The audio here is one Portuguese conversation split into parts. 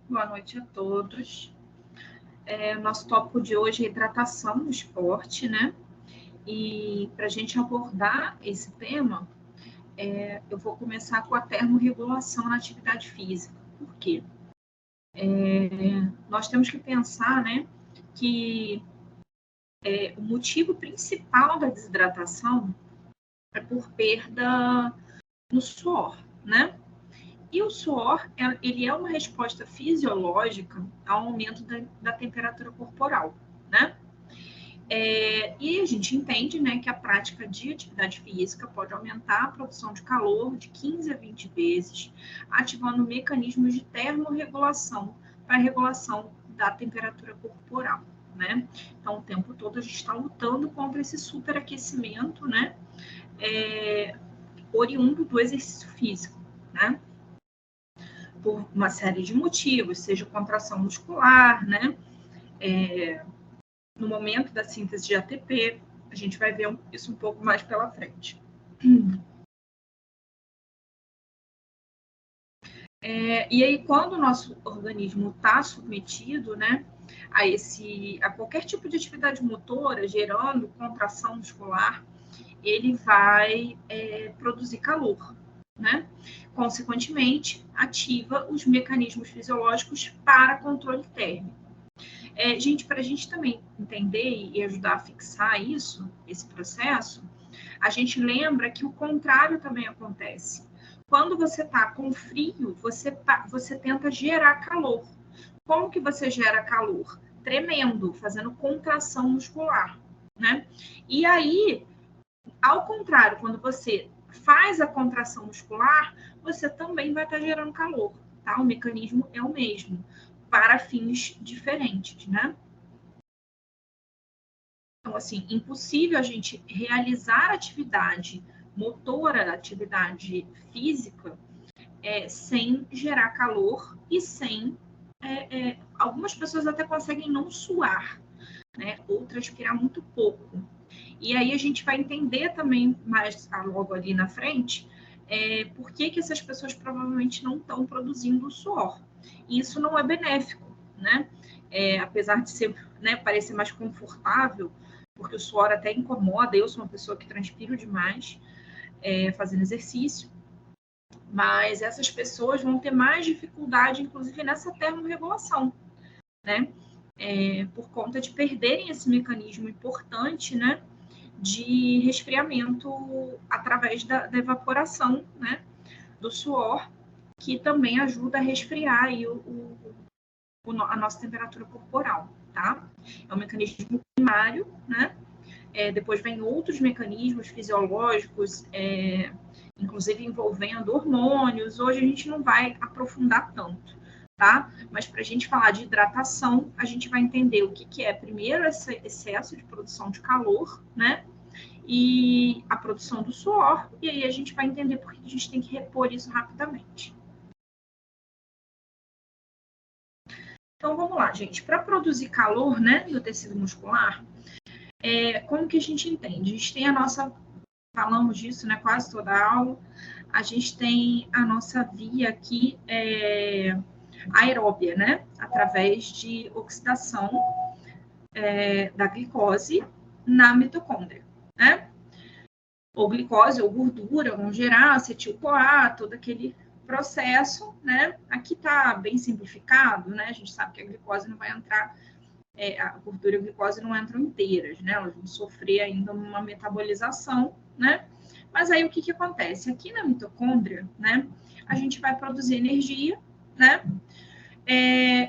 Boa noite a todos. O nosso tópico de hoje é hidratação no esporte, né? E para a gente abordar esse tema, eu vou começar com a termorregulação na atividade física. Por quê? Nós temos que pensar, né, que o motivo principal da desidratação é por perda no suor, né? E o suor, ele é uma resposta fisiológica ao aumento da temperatura corporal, né? E a gente entende, né, que a prática de atividade física pode aumentar a produção de calor de 15 a 20 vezes, ativando mecanismos de termorregulação para a regulação da temperatura corporal, né? Então, o tempo todo a gente está lutando contra esse superaquecimento, né, oriundo do exercício físico, né? Por uma série de motivos, seja contração muscular, né? No momento da síntese de ATP, a gente vai ver isso um pouco mais pela frente. E aí, quando o nosso organismo está submetido, né, a qualquer tipo de atividade motora, gerando contração muscular, ele vai produzir calor, né? Consequentemente, ativa os mecanismos fisiológicos para controle térmico. Gente, para a gente também entender e ajudar a fixar esse processo, a gente lembra que o contrário também acontece. Quando você está com frio, você tenta gerar calor. Como que você gera calor? Tremendo, fazendo contração muscular, né? E aí, ao contrário, quando você faz a contração muscular, você também vai estar gerando calor, tá? O mecanismo é o mesmo, para fins diferentes, né? Então, assim, impossível a gente realizar atividade motora, atividade física, sem gerar calor e sem... algumas pessoas até conseguem não suar, né? Ou transpirar muito pouco. E aí a gente vai entender também mais logo ali na frente por que essas pessoas provavelmente não estão produzindo suor. E isso não é benéfico, né? Apesar de ser, né, parecer mais confortável, porque o suor até incomoda, eu sou uma pessoa que transpiro demais fazendo exercício, mas essas pessoas vão ter mais dificuldade, inclusive, nessa termorregulação, né? Por conta de perderem esse mecanismo importante, né, de resfriamento através da evaporação, né, do suor, que também ajuda a resfriar aí a nossa temperatura corporal, tá? É um mecanismo primário, né? Depois vem outros mecanismos fisiológicos, inclusive envolvendo hormônios. Hoje a gente não vai aprofundar tanto, tá? Mas para a gente falar de hidratação, a gente vai entender o que é, primeiro, esse excesso de produção de calor, né? E a produção do suor, e aí a gente vai entender por que a gente tem que repor isso rapidamente. Então, vamos lá, gente. Para produzir calor, né, do tecido muscular, como que a gente entende? A gente tem falamos disso, né, quase toda a aula, a gente tem a nossa via aqui aeróbia, né, através de oxidação da glicose na mitocôndria, né? Ou glicose ou gordura, vão gerar acetil-CoA, todo aquele processo, né? Aqui está bem simplificado, né? A gente sabe que a glicose não vai entrar, a gordura e a glicose não entram inteiras, né? Elas vão sofrer ainda uma metabolização, né? Mas aí o que acontece? Aqui na mitocôndria, né? A gente vai produzir energia, né?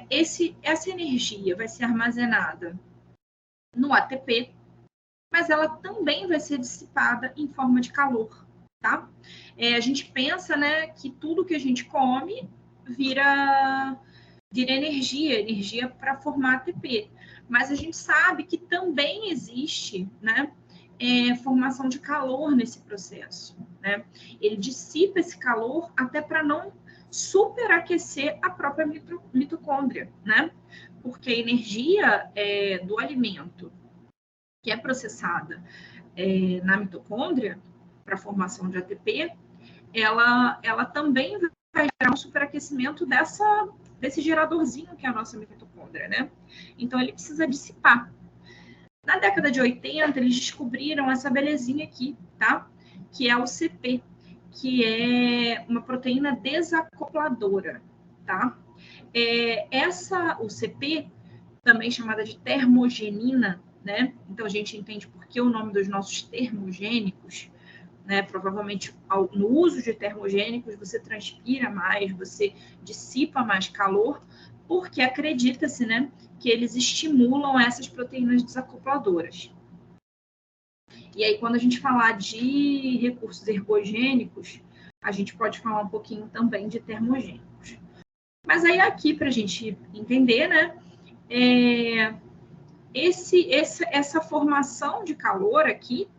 Essa energia vai ser armazenada no ATP, mas ela também vai ser dissipada em forma de calor, tá? A gente pensa, né, que tudo que a gente come vira energia para formar ATP, mas a gente sabe que também existe, né, formação de calor nesse processo, né? Ele dissipa esse calor até para não superaquecer a própria mitocôndria, né? Porque a energia do alimento que é processada na mitocôndria para a formação de ATP, ela também vai gerar um superaquecimento desse geradorzinho que é a nossa mitocôndria, né? Então, ele precisa dissipar. Na década de 80, eles descobriram essa belezinha aqui, tá? Que é o CP, que é uma proteína desacopladora, tá? O CP, também chamada de termogenina, né? Então, a gente entende por que o nome dos nossos termogênicos, né? Provavelmente, no uso de termogênicos, você transpira mais, você dissipa mais calor, porque acredita-se, né, que eles estimulam essas proteínas desacopladoras. E aí, quando a gente falar de recursos ergogênicos, a gente pode falar um pouquinho também de termogênicos. Mas aí, aqui, para a gente entender, né, essa formação de calor aqui,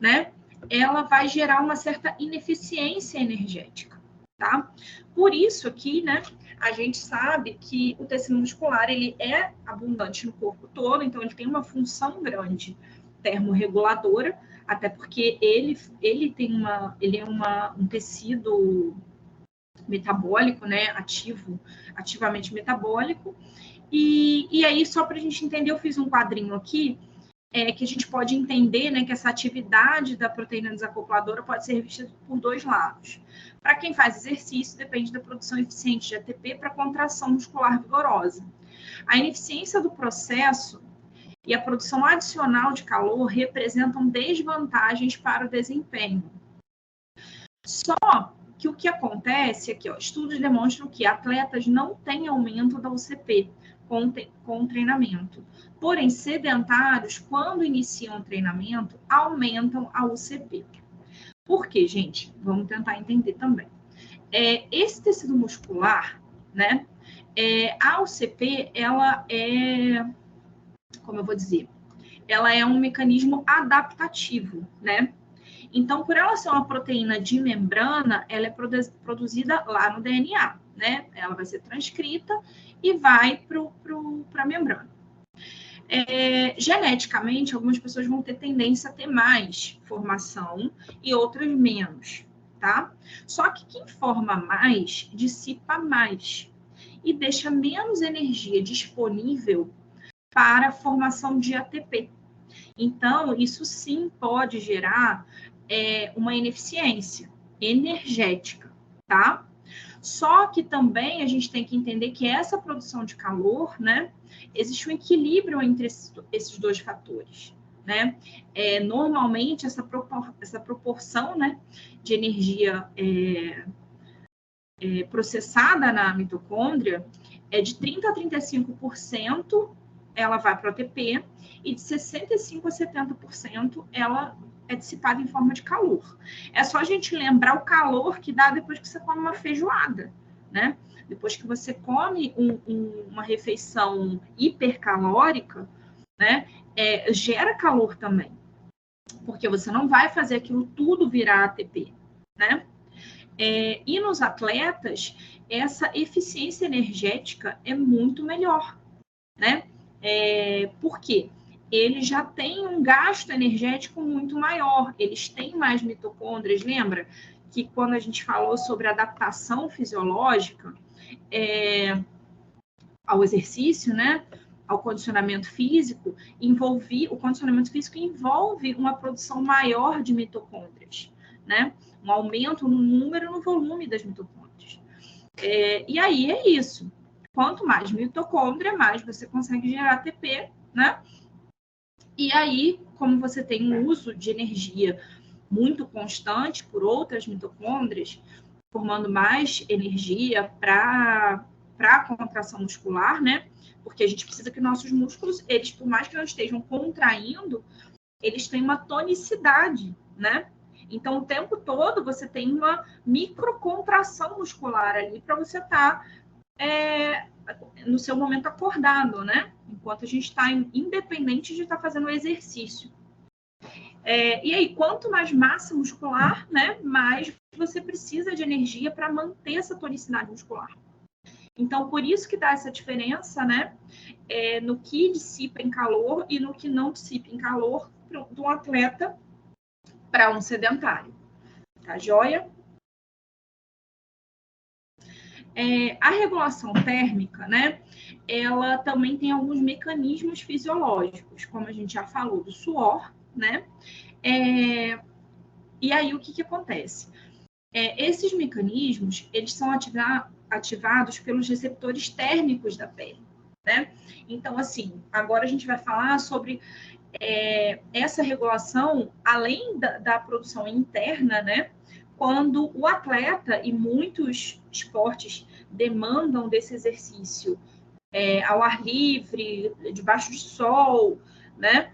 né, ela vai gerar uma certa ineficiência energética, tá? Por isso aqui, né, a gente sabe que o tecido muscular, ele é abundante no corpo todo, então ele tem uma função grande termorreguladora, até porque ele é um tecido metabólico, né, ativamente metabólico, e aí, só para a gente entender, eu fiz um quadrinho aqui, que a gente pode entender, né, que essa atividade da proteína desacopladora pode ser vista por dois lados. Para quem faz exercício, depende da produção eficiente de ATP para contração muscular vigorosa. A ineficiência do processo e a produção adicional de calor representam desvantagens para o desempenho. Só que o que acontece aqui, ó, estudos demonstram que atletas não têm aumento da UCP com o treinamento. Porém, sedentários, quando iniciam o treinamento, aumentam a UCP. Por quê, gente? Vamos tentar entender também. Esse tecido muscular, né? A UCP, ela é, como eu vou dizer, ela é um mecanismo adaptativo, né? Então, por ela ser uma proteína de membrana, ela é produzida lá no DNA, né? Ela vai ser transcrita e vai para a membrana. Geneticamente, algumas pessoas vão ter tendência a ter mais formação e outras menos, tá? Só que quem forma mais, dissipa mais e deixa menos energia disponível para a formação de ATP. Então, isso sim pode gerar uma ineficiência energética, tá? Só que também a gente tem que entender que essa produção de calor, né, existe um equilíbrio entre esses dois fatores, né? Normalmente, essa proporção, né, de energia processada na mitocôndria é de 30% a 35%, ela vai para o ATP, e de 65% a 70% ela é dissipada em forma de calor. É só a gente lembrar o calor que dá depois que você come uma feijoada, né? Depois que você come uma refeição hipercalórica, né? Gera calor também, porque você não vai fazer aquilo tudo virar ATP, né? E nos atletas, essa eficiência energética é muito melhor, né? Por quê? Eles já têm um gasto energético muito maior, eles têm mais mitocôndrias. Lembra que quando a gente falou sobre adaptação fisiológica ao exercício, né? Ao condicionamento físico, o condicionamento físico envolve uma produção maior de mitocôndrias, né? Um aumento no número e no volume das mitocôndrias. E aí é isso. Quanto mais mitocôndria, mais você consegue gerar ATP, né? E aí, como você tem um uso de energia muito constante por outras mitocôndrias, formando mais energia para a contração muscular, né? Porque a gente precisa que nossos músculos, eles, por mais que não estejam contraindo, eles têm uma tonicidade, né? Então, o tempo todo você tem uma microcontração muscular ali para você estar no seu momento acordado, né? Enquanto a gente está independente de estar fazendo exercício. E aí, quanto mais massa muscular, né, mais você precisa de energia para manter essa tonicidade muscular. Então, por isso que dá essa diferença, né, no que dissipa em calor e no que não dissipa em calor de um atleta para um sedentário. Tá joia? A regulação térmica, né, ela também tem alguns mecanismos fisiológicos, como a gente já falou, do suor, né? E aí, o que acontece? Esses mecanismos, eles são ativados pelos receptores térmicos da pele, né? Então, assim, agora a gente vai falar sobre essa regulação, além da produção interna, né? Quando o atleta, e muitos esportes demandam desse exercício ao ar livre, debaixo de sol, né?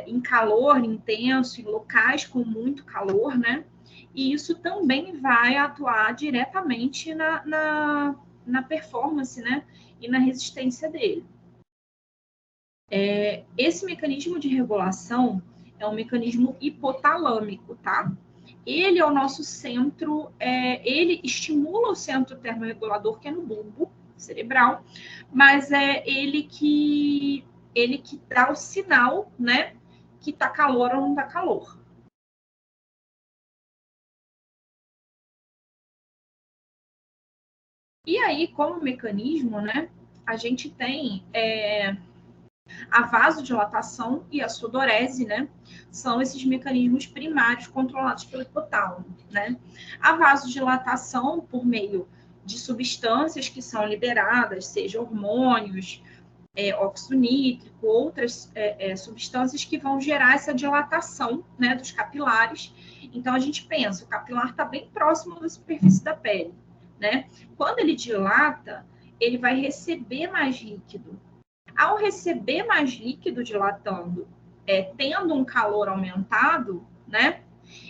Em calor intenso, em locais com muito calor, né? E isso também vai atuar diretamente na performance, né? E na resistência dele. Esse mecanismo de regulação é um mecanismo hipotalâmico, tá? Ele é o nosso centro, ele estimula o centro termorregulador, que é no bulbo cerebral, mas é ele que dá o sinal, né, que tá calor ou não tá calor. E aí, como mecanismo, né, a gente tem a vasodilatação e a sudorese, né? São esses mecanismos primários controlados pelo hipotálamo, né? A vasodilatação por meio de substâncias que são liberadas, seja hormônios, óxido nítrico, outras substâncias que vão gerar essa dilatação, né, dos capilares. Então, a gente pensa, o capilar está bem próximo da superfície da pele, né? Quando ele dilata, ele vai receber mais líquido. Ao receber mais líquido dilatando, tendo um calor aumentado, né?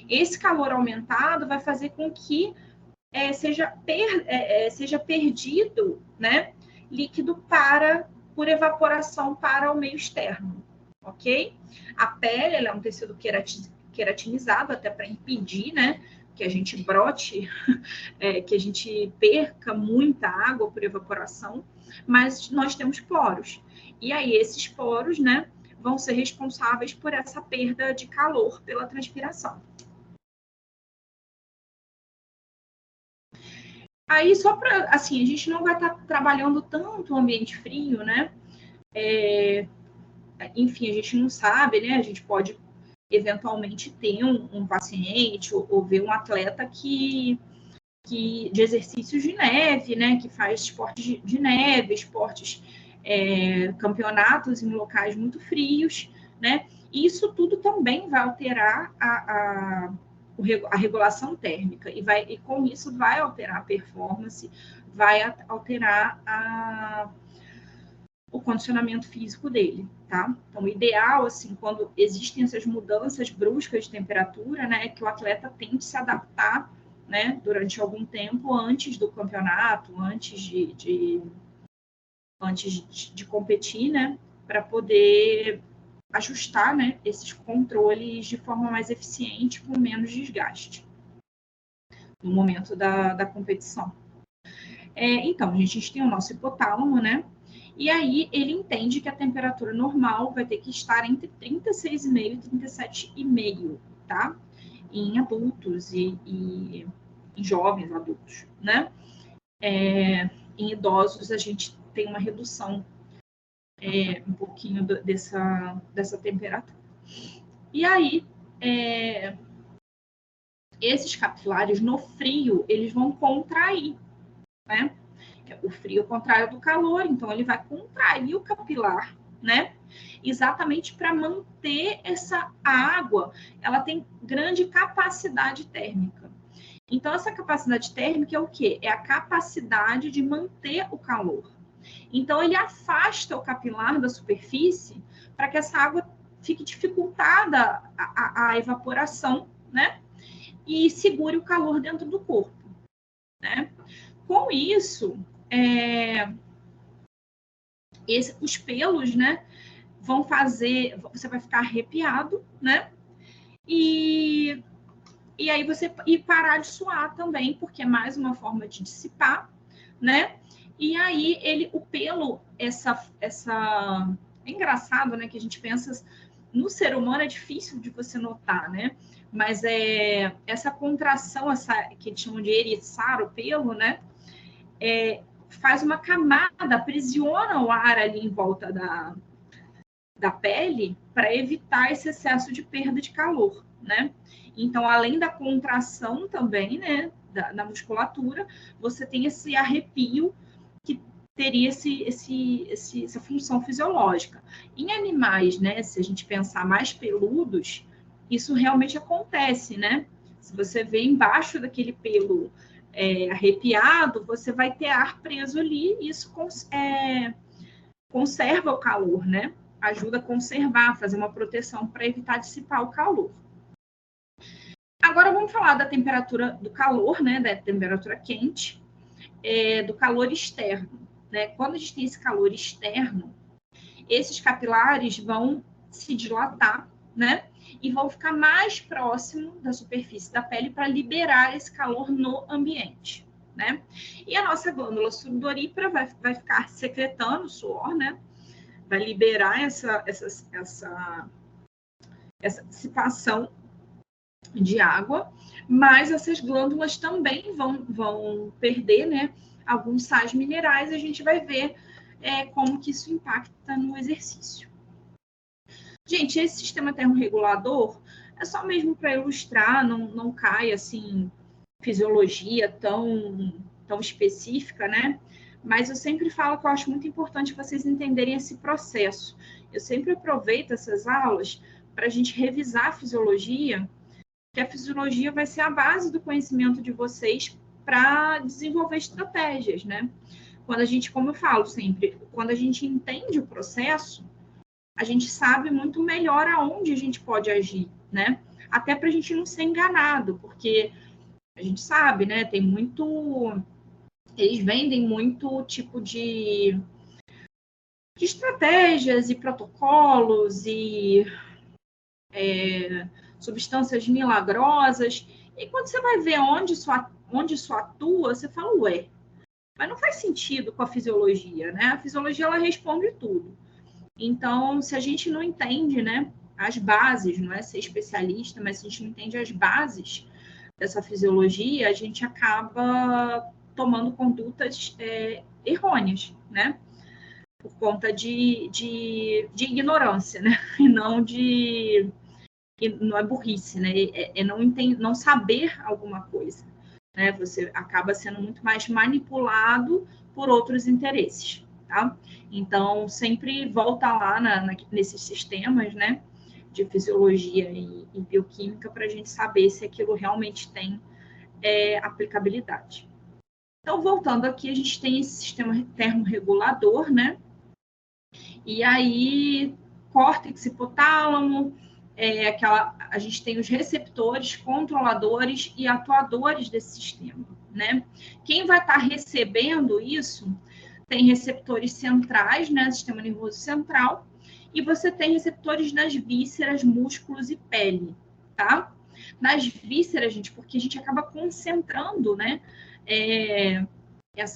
Esse calor aumentado vai fazer com que seja perdido, né? Líquido por evaporação para o meio externo, ok? A pele, ela é um tecido queratinizado, até para impedir, né? Que a gente brote, que a gente perca muita água por evaporação, mas nós temos poros. E aí, esses poros, né, vão ser responsáveis por essa perda de calor pela transpiração. Aí, só para, assim, a gente não vai estar trabalhando tanto o ambiente frio, né? Enfim, a gente não sabe, né? A gente pode, eventualmente, ter um paciente ou ver um atleta de exercícios de neve, né? Que faz esportes de neve, esportes... campeonatos em locais muito frios, né? E isso tudo também vai alterar a regulação térmica e com isso vai alterar a performance, vai alterar o condicionamento físico dele, tá? Então, o ideal, assim, quando existem essas mudanças bruscas de temperatura, né, é que o atleta tente se adaptar, né, durante algum tempo antes do campeonato, antes de competir, né, para poder ajustar, né, esses controles de forma mais eficiente, com menos desgaste no momento da competição. Então, a gente tem o nosso hipotálamo, né, e aí ele entende que a temperatura normal vai ter que estar entre 36,5 e 37,5, tá? Em adultos e em jovens adultos, né? Em idosos, a gente tem uma redução um pouquinho dessa temperatura. E aí, esses capilares, no frio, eles vão contrair, né? O frio contrai do calor, então ele vai contrair o capilar, né? Exatamente para manter essa água, ela tem grande capacidade térmica. Então, essa capacidade térmica é o quê? É a capacidade de manter o calor. Então, ele afasta o capilar da superfície para que essa água fique dificultada a evaporação, né? E segure o calor dentro do corpo, né? Com isso, os pelos, né, vão fazer, você vai ficar arrepiado, né? E aí você parar de suar também, porque é mais uma forma de dissipar, né? E aí o pelo, é engraçado, né, que a gente pensa no ser humano é difícil de você notar, né? Mas essa contração, que eles chamam de eriçar o pelo, né? faz uma camada, aprisiona o ar ali em volta da pele para evitar esse excesso de perda de calor, né? Então, além da contração também, né, da musculatura, você tem esse arrepio que teria essa função fisiológica. Em animais, né, se a gente pensar mais peludos, isso realmente acontece, né? Se você vê embaixo daquele pelo arrepiado, você vai ter ar preso ali, e isso conserva o calor, né? Ajuda a conservar, fazer uma proteção para evitar dissipar o calor. Agora vamos falar da temperatura do calor, né? Da temperatura quente, do calor externo, né? Quando a gente tem esse calor externo, esses capilares vão se dilatar, né? E vão ficar mais próximo da superfície da pele para liberar esse calor no ambiente, né? E a nossa glândula sudorípara vai ficar secretando suor, né? Vai liberar essa dissipação de água, mas essas glândulas também vão perder, né, alguns sais minerais. A gente vai ver como que isso impacta no exercício. Gente, esse sistema termorregulador é só mesmo para ilustrar, não cai assim fisiologia tão específica, né? Mas eu sempre falo que eu acho muito importante vocês entenderem esse processo. Eu sempre aproveito essas aulas para a gente revisar a fisiologia, que a fisiologia vai ser a base do conhecimento de vocês para desenvolver estratégias, né? Quando a gente, como eu falo sempre, quando a gente entende o processo, a gente sabe muito melhor aonde a gente pode agir, né? Até para a gente não ser enganado, porque a gente sabe, né? Tem muito... Eles vendem muito tipo de estratégias e protocolos e substâncias milagrosas. E quando você vai ver onde isso atua, você fala, ué, mas não faz sentido com a fisiologia, né? A fisiologia, ela responde tudo. Então, se a gente não entende, né, as bases, não é ser especialista, mas se a gente não entende as bases dessa fisiologia, a gente acaba tomando condutas errôneas, né? Por conta de ignorância, né? E não é burrice, né? Não saber alguma coisa, né? Você acaba sendo muito mais manipulado por outros interesses, tá? Então, sempre volta lá nesses sistemas, né? De fisiologia e bioquímica para a gente saber se aquilo realmente tem aplicabilidade. Então, voltando aqui, a gente tem esse sistema termorregulador, né? E aí, córtex hipotálamo, a gente tem os receptores, controladores e atuadores desse sistema, né? Quem vai estar recebendo isso tem receptores centrais, né? Sistema nervoso central, e você tem receptores nas vísceras, músculos e pele, tá? Nas vísceras, gente, porque a gente acaba concentrando, né?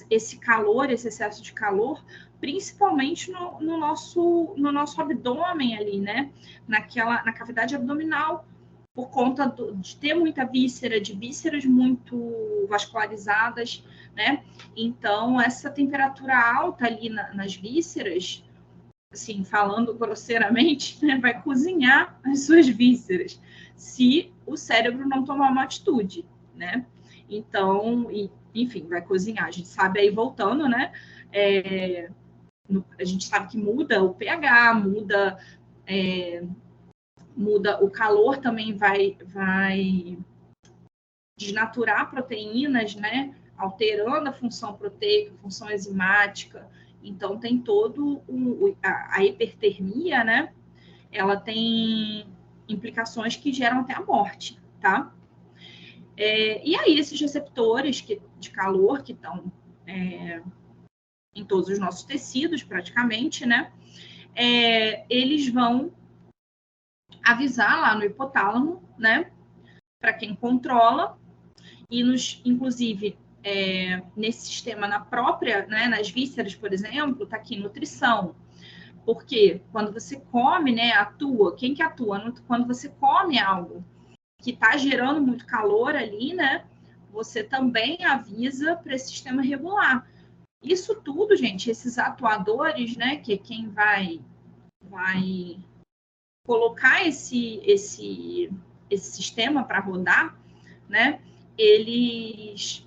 Esse calor, esse excesso de calor, principalmente no nosso abdômen ali, né? Na cavidade abdominal, por conta de ter muita víscera, de vísceras muito vascularizadas, né? Então, essa temperatura alta ali nas vísceras, assim, falando grosseiramente, né, vai cozinhar as suas vísceras, se o cérebro não tomar uma atitude, né? Então, enfim, vai cozinhar. A gente sabe aí, voltando, né? A gente sabe que muda o pH, muda o calor, também vai desnaturar proteínas, né? Alterando a função proteica, a função enzimática. Então, tem todo a hipertermia, né? Ela tem implicações que geram até a morte, tá? E aí, esses receptores de calor que estão em todos os nossos tecidos, praticamente, né? Eles vão avisar lá no hipotálamo, né? Para quem controla, e inclusive, nesse sistema, né, nas vísceras, por exemplo, está aqui nutrição. Porque quando você come, né, atua. Quem que atua? Quando você come algo que está gerando muito calor ali, né? Você também avisa para esse sistema regular. Isso tudo, gente, esses atuadores, né, que é quem vai colocar esse sistema para rodar, né, eles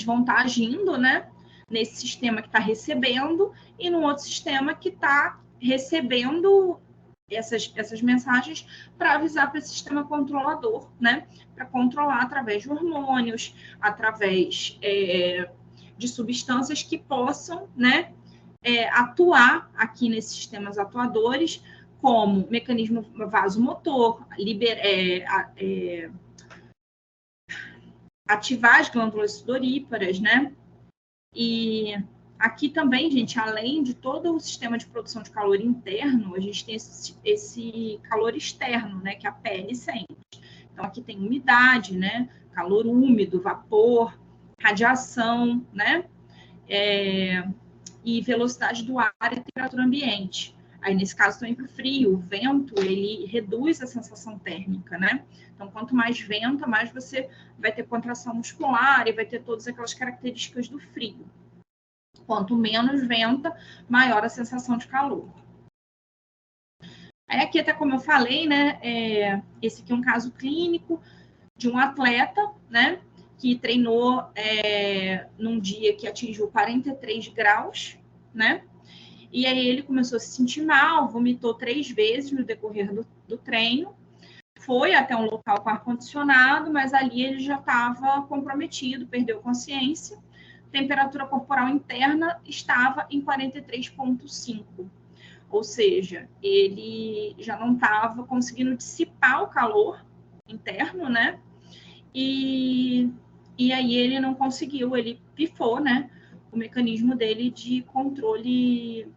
vão estar agindo, né, nesse sistema que está recebendo e no outro sistema que está recebendo essas mensagens para avisar para esse sistema controlador, né, para controlar através de hormônios, através de substâncias que possam, né, atuar aqui nesses sistemas atuadores como mecanismo vasomotor, ativar as glândulas sudoríparas, né? E aqui também, gente, além de todo o sistema de produção de calor interno, a gente tem esse calor externo, né? Que a pele sente. Então, aqui tem umidade, né? Calor úmido, vapor, radiação, né? E velocidade do ar e temperatura ambiente. Aí, nesse caso, também para o frio, o vento, ele reduz a sensação térmica, né? Então, quanto mais venta, mais você vai ter contração muscular e vai ter todas aquelas características do frio. Quanto menos venta, maior a sensação de calor. Aí, aqui, até como eu falei, né? Esse aqui é um caso clínico de um atleta, né? Que treinou num dia que atingiu 43 graus, né? E aí ele começou a se sentir mal, vomitou 3 vezes no decorrer do treino, foi até um local com ar-condicionado, mas ali ele já estava comprometido, perdeu consciência, temperatura corporal interna estava em 43,5, ou seja, ele já não estava conseguindo dissipar o calor interno, né? E aí ele não conseguiu, ele pifou, né? O mecanismo dele de controle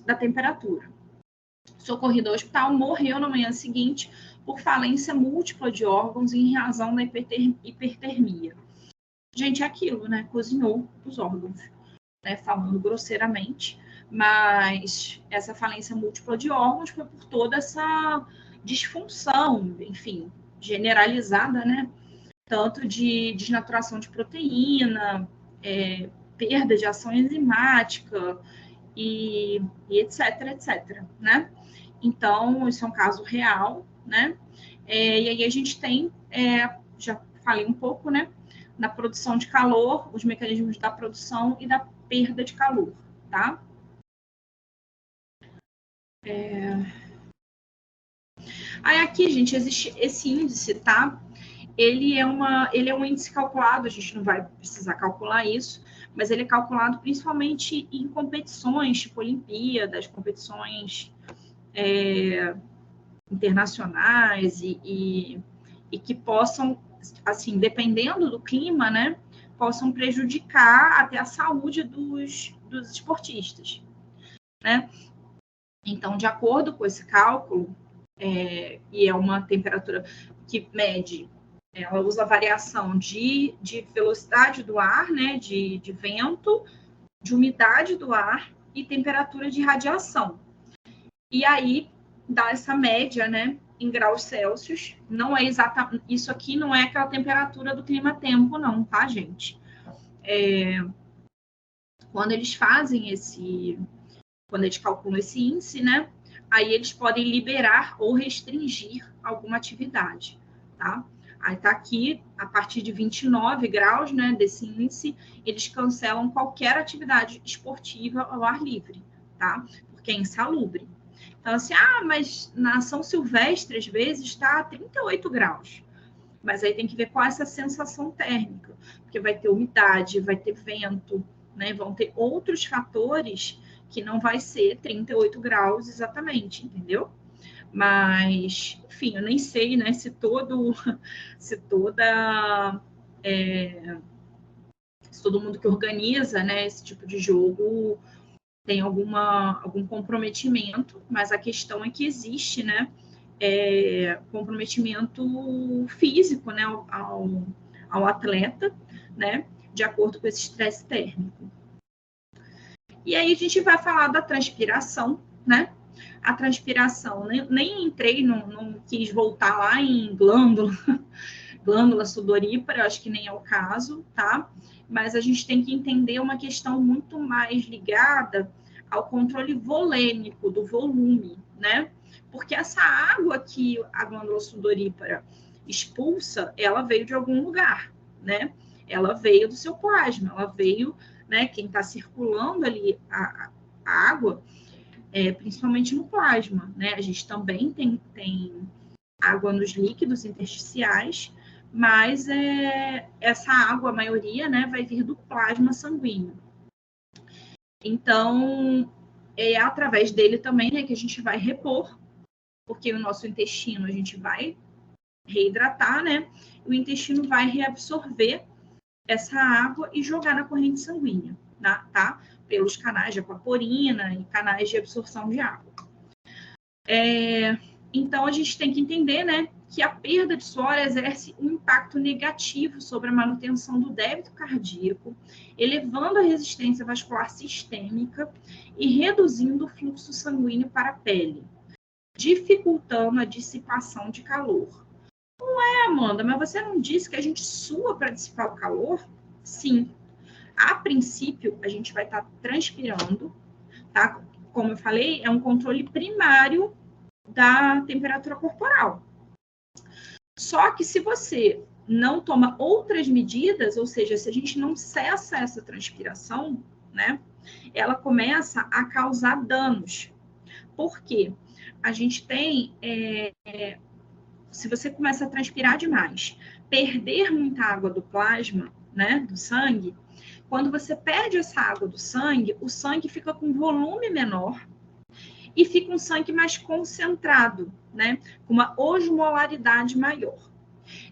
da temperatura. Socorrido ao hospital, morreu na manhã seguinte por falência múltipla de órgãos em razão da hipertermia. Gente, é aquilo, né? Cozinhou os órgãos, né? Falando grosseiramente, mas essa falência múltipla de órgãos foi por toda essa disfunção, enfim, generalizada, né? Tanto de desnaturação de proteína, perda de ação enzimática, e etc, etc, né? Então, isso é um caso real, né? E aí a gente tem, já falei um pouco, né? Na produção de calor, os mecanismos da produção e da perda de calor, tá? Aí aqui, gente, existe esse índice, tá? Ele é um índice calculado, a gente não vai precisar calcular isso, mas ele é calculado principalmente em competições, tipo Olimpíadas, competições internacionais e que possam, assim, dependendo do clima, né, possam prejudicar até a saúde dos esportistas, né? Então, de acordo com esse cálculo, e é uma temperatura que mede, ela usa a variação de velocidade do ar, né, de vento, de umidade do ar e temperatura de radiação. E aí dá essa média, né, em graus Celsius. Não é exatamente, isso aqui não é aquela temperatura do clima-tempo, não, tá, gente? Quando eles fazem quando eles calculam esse índice, né, aí eles podem liberar ou restringir alguma atividade, tá? Aí tá aqui, a partir de 29 graus, né, desse índice, eles cancelam qualquer atividade esportiva ao ar livre, tá? Porque é insalubre. Então, assim, mas na São Silvestre, às vezes, está a 38 graus. Mas aí tem que ver qual é essa sensação térmica, porque vai ter umidade, vai ter vento, né? Vão ter outros fatores que não vai ser 38 graus exatamente, entendeu? Mas, enfim, eu nem sei, né, se todo mundo que organiza, né, esse tipo de jogo tem algum comprometimento, mas a questão é que existe, né, comprometimento físico, né, ao atleta, né, de acordo com esse estresse térmico. E aí a gente vai falar da transpiração, né? A transpiração, nem entrei, não quis voltar lá em glândula, glândula sudorípara, eu acho que nem é o caso, tá? Mas a gente tem que entender uma questão muito mais ligada ao controle volêmico, do volume, né? Porque essa água que a glândula sudorípara expulsa, ela veio de algum lugar, né? Ela veio do seu plasma, ela veio, né? Quem está circulando ali a água, principalmente no plasma, né? A gente também tem água nos líquidos intersticiais, mas essa água, a maioria, né, vai vir do plasma sanguíneo. Então, é através dele também, né, que a gente vai repor, porque o nosso intestino a gente vai reidratar, né? O intestino vai reabsorver essa água e jogar na corrente sanguínea, tá? Pelos canais de aquaporina e canais de absorção de água. Então, a gente tem que entender, né, que a perda de suor exerce um impacto negativo sobre a manutenção do débito cardíaco, elevando a resistência vascular sistêmica e reduzindo o fluxo sanguíneo para a pele, dificultando a dissipação de calor. Não é, Amanda, mas você não disse que a gente sua para dissipar o calor? Sim. A princípio, a gente vai estar transpirando, tá? Como eu falei, é um controle primário da temperatura corporal. Só que se você não toma outras medidas, ou seja, se a gente não cessa essa transpiração, né, ela começa a causar danos. Por quê? A gente tem, se você começa a transpirar demais, perder muita água do plasma, né, do sangue, quando você perde essa água do sangue, o sangue fica com volume menor, e fica um sangue mais concentrado, né? Com uma osmolaridade maior.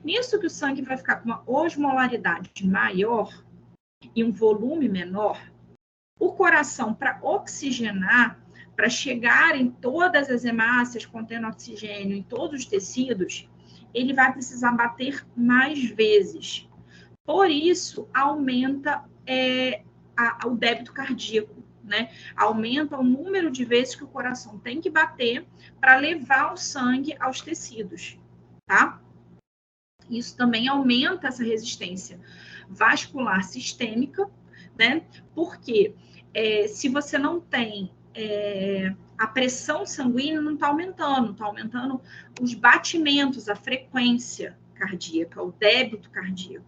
Nisso que o sangue vai ficar com uma osmolaridade maior e um volume menor, o coração, para oxigenar, para chegar em todas as hemácias contendo oxigênio em todos os tecidos, ele vai precisar bater mais vezes. Por isso, aumenta o débito cardíaco. Né? Aumenta o número de vezes que o coração tem que bater para levar o sangue aos tecidos, tá? Isso também aumenta essa resistência vascular sistêmica, né? Porque se você não tem a pressão sanguínea não está aumentando os batimentos, a frequência cardíaca, o débito cardíaco,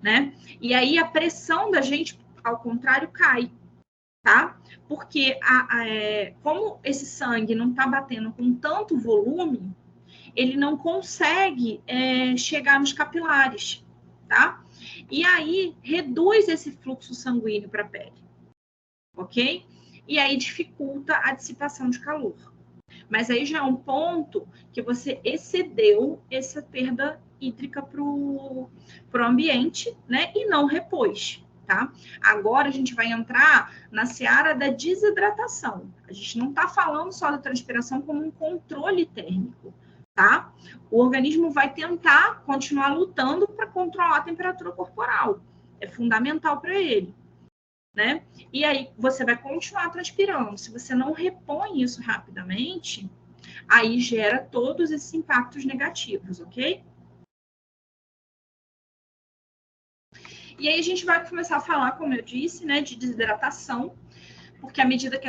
né? E aí a pressão da gente, ao contrário, cai. Tá? Porque como esse sangue não está batendo com tanto volume, ele não consegue chegar nos capilares, tá? E aí reduz esse fluxo sanguíneo para a pele, ok? E aí dificulta a dissipação de calor. Mas aí já é um ponto que você excedeu essa perda hídrica para o ambiente, né? E não repôs. Tá? Agora a gente vai entrar na seara da desidratação. A gente não está falando só da transpiração como um controle térmico, tá? O organismo vai tentar continuar lutando para controlar a temperatura corporal. É fundamental para ele, né? E aí você vai continuar transpirando. Se você não repõe isso rapidamente, aí gera todos esses impactos negativos, ok? E aí a gente vai começar a falar, como eu disse, né, de desidratação, porque à medida que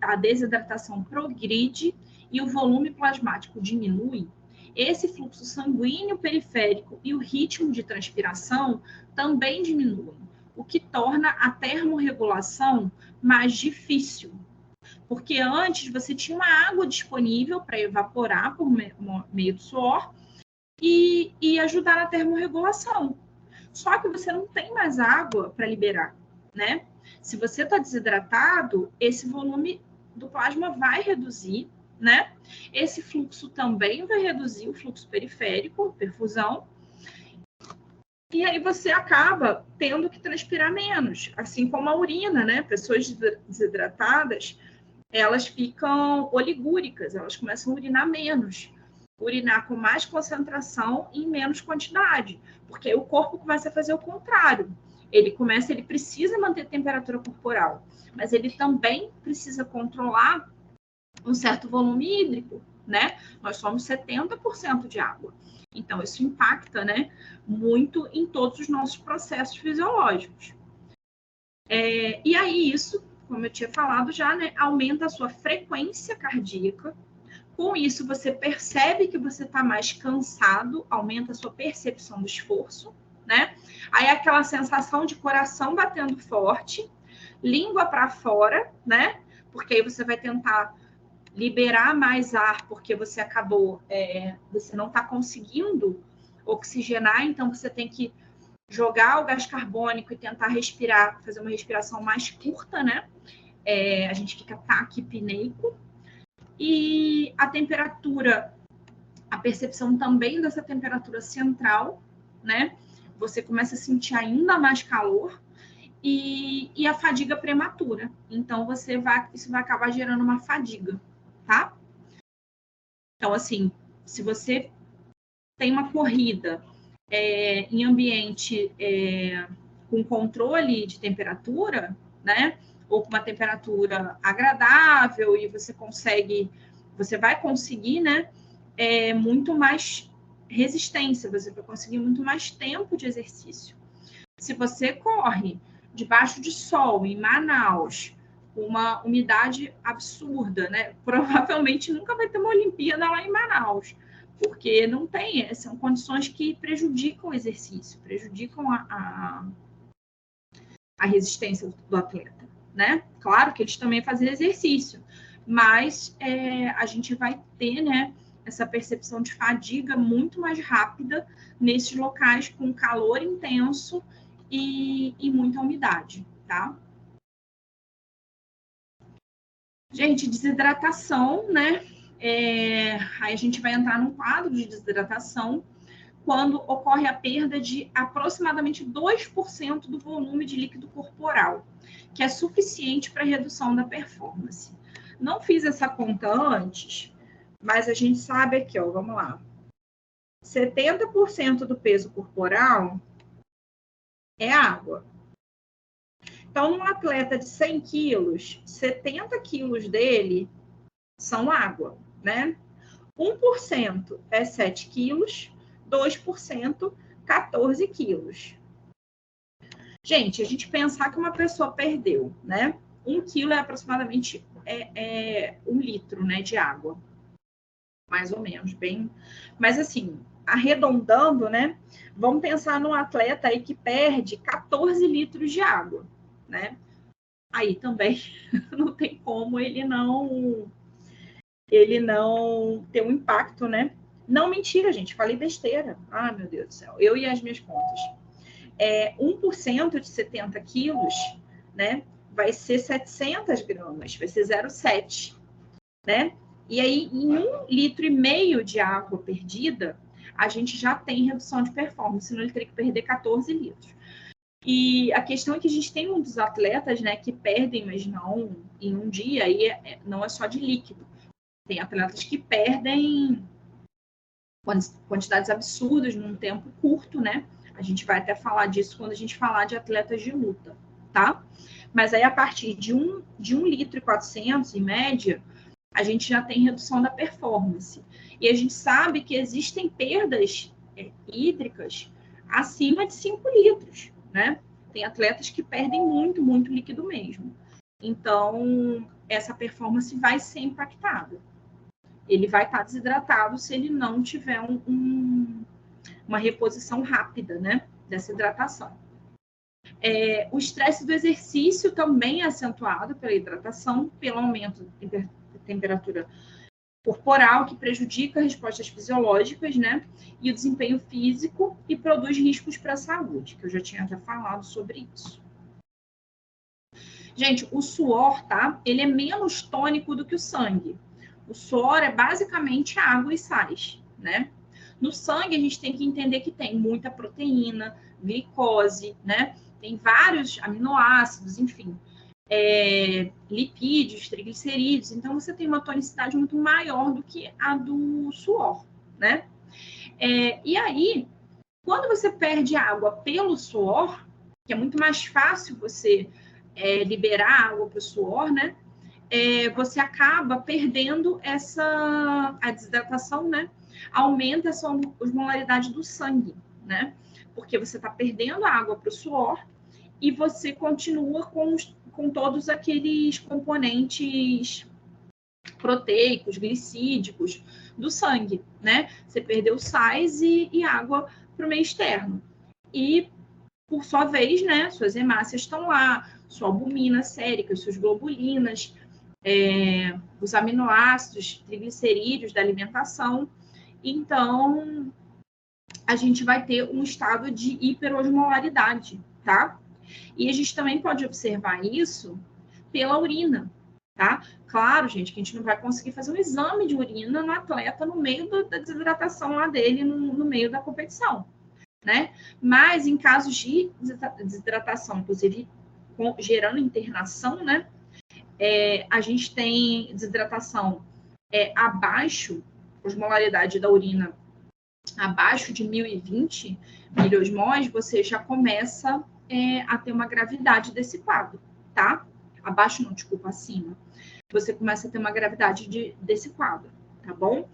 a desidratação progride e o volume plasmático diminui, esse fluxo sanguíneo periférico e o ritmo de transpiração também diminuem, o que torna a termorregulação mais difícil. Porque antes você tinha uma água disponível para evaporar por meio do suor e ajudar na termorregulação. Só que você não tem mais água para liberar, né? Se você está desidratado, esse volume do plasma vai reduzir, né? Esse fluxo também vai reduzir o fluxo periférico, perfusão. E aí você acaba tendo que transpirar menos, assim como a urina, né? Pessoas desidratadas, elas ficam oligúricas, elas começam a urinar menos. Urinar com mais concentração e em menos quantidade, porque aí o corpo começa a fazer o contrário. Ele precisa manter a temperatura corporal, mas ele também precisa controlar um certo volume hídrico, né? Nós somos 70% de água. Então, isso impacta, né, muito em todos os nossos processos fisiológicos. E aí, isso, como eu tinha falado já, né, aumenta a sua frequência cardíaca. Com isso, você percebe que você está mais cansado, aumenta a sua percepção do esforço, né? Aí, aquela sensação de coração batendo forte, língua para fora, né? Porque aí você vai tentar liberar mais ar, porque você acabou, você não está conseguindo oxigenar, então você tem que jogar o gás carbônico e tentar respirar, fazer uma respiração mais curta, né? A gente fica taquipneico. E a temperatura, a percepção também dessa temperatura central, né? Você começa a sentir ainda mais calor e a fadiga prematura. Então, isso vai acabar gerando uma fadiga, tá? Então, assim, se você tem uma corrida em ambiente com controle de temperatura, né? Ou com uma temperatura agradável e você vai conseguir, né? Muito mais resistência, você vai conseguir muito mais tempo de exercício. Se você corre debaixo de sol em Manaus, com uma umidade absurda, né? Provavelmente nunca vai ter uma Olimpíada lá em Manaus, porque não tem, são condições que prejudicam o exercício, prejudicam a resistência do atleta, né? Claro que eles também fazem exercício, mas a gente vai ter, né, essa percepção de fadiga muito mais rápida nesses locais com calor intenso e muita umidade, tá? Gente, desidratação, né? Aí a gente vai entrar num quadro de desidratação quando ocorre a perda de aproximadamente 2% do volume de líquido corporal, que é suficiente para a redução da performance. Não fiz essa conta antes, mas a gente sabe aqui, ó, vamos lá. 70% do peso corporal é água. Então, num atleta de 100 quilos, 70 quilos dele são água, né? 1% é 7 quilos, 2%, 14 quilos. Gente, a gente pensar que uma pessoa perdeu, né? 1 quilo é aproximadamente 1 litro, né, de água. Mais ou menos, bem... Mas, assim, arredondando, né? Vamos pensar num atleta aí que perde 14 litros de água, né? Aí também não tem como ele não ter um impacto, né? Não, mentira, gente, falei besteira. Ah, meu Deus do céu, eu e as minhas contas. 1% de 70 quilos, né, vai ser 700 gramas, vai ser 0,7, né? E aí, em 1,5 litro de água perdida, a gente já tem redução de performance, senão ele teria que perder 14 litros. E a questão é que a gente tem muitos atletas, né, que perdem, mas não em um dia, e não é só de líquido. Tem atletas que perdem quantidades absurdas num tempo curto, né? A gente vai até falar disso quando a gente falar de atletas de luta, tá? Mas aí, a partir de 1,4 litro, em média, a gente já tem redução da performance. E a gente sabe que existem perdas hídricas acima de 5 litros, né? Tem atletas que perdem muito, muito líquido mesmo. Então, essa performance vai ser impactada. Ele vai estar desidratado se ele não tiver uma reposição rápida, né, dessa hidratação. O estresse do exercício também é acentuado pela hidratação, pelo aumento de temperatura corporal, que prejudica as respostas fisiológicas, né, e o desempenho físico e produz riscos para a saúde, que eu já tinha até falado sobre isso. Gente, o suor, tá? Ele é menos tônico do que o sangue. O suor é basicamente água e sais, né? No sangue, a gente tem que entender que tem muita proteína, glicose, né? Tem vários aminoácidos, enfim, lipídios, triglicerídeos. Então, você tem uma tonicidade muito maior do que a do suor, né? E aí, quando você perde água pelo suor, que é muito mais fácil você liberar água para o suor, né? você acaba perdendo a desidratação, né? Aumenta essa osmolaridade do sangue, né? Porque você está perdendo a água para o suor e você continua com todos aqueles componentes proteicos, glicídicos do sangue, né? Você perdeu sais e água para o meio externo. E, por sua vez, né, suas hemácias estão lá, sua albumina sérica, suas globulinas, os aminoácidos, triglicerídeos da alimentação. Então, a gente vai ter um estado de hiperosmolaridade, tá? E a gente também pode observar isso pela urina, tá? Claro, gente, que a gente não vai conseguir fazer um exame de urina no atleta no meio da desidratação lá dele, no meio da competição, né? Mas em casos de desidratação, inclusive gerando internação, né? A gente tem desidratação abaixo, osmolaridade da urina abaixo de 1020 miliosmóis, você já começa a ter uma gravidade desse quadro, tá? Abaixo não, desculpa, acima. Você começa a ter uma gravidade desse quadro, tá bom?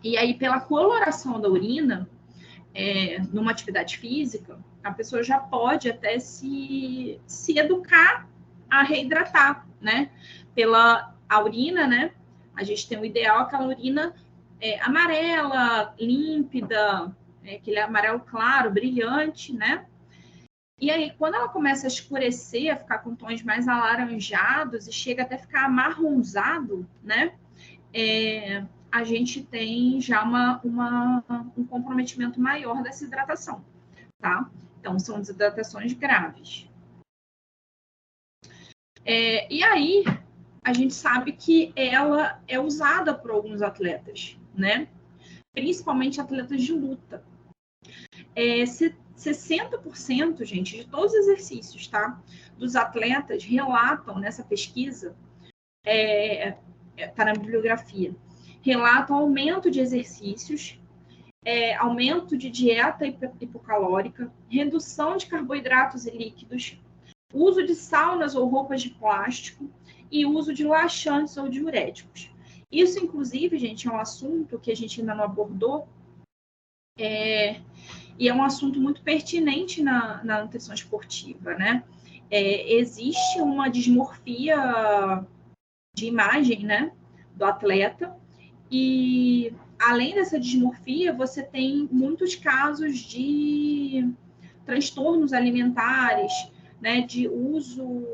E aí, pela coloração da urina, numa atividade física, a pessoa já pode até se educar a reidratar, né? Pela urina, né? A gente tem o ideal, aquela urina amarela, límpida, aquele amarelo claro, brilhante, né? E aí, quando ela começa a escurecer, a ficar com tons mais alaranjados e chega até ficar amarronzado, né? A gente tem já um comprometimento maior dessa hidratação, tá? Então, são desidratações graves. E aí, a gente sabe que ela é usada por alguns atletas, né? Principalmente atletas de luta. 60%, gente, de todos os exercícios, tá? Dos atletas relatam nessa pesquisa, tá na bibliografia, relatam aumento de exercícios, aumento de dieta hipocalórica, redução de carboidratos e líquidos, uso de saunas ou roupas de plástico e uso de laxantes ou diuréticos. Isso, inclusive, gente, é um assunto que a gente ainda não abordou, e é um assunto muito pertinente na nutrição esportiva, né? Existe uma dismorfia de imagem, né, do atleta, e além dessa dismorfia, você tem muitos casos de transtornos alimentares, né, de uso,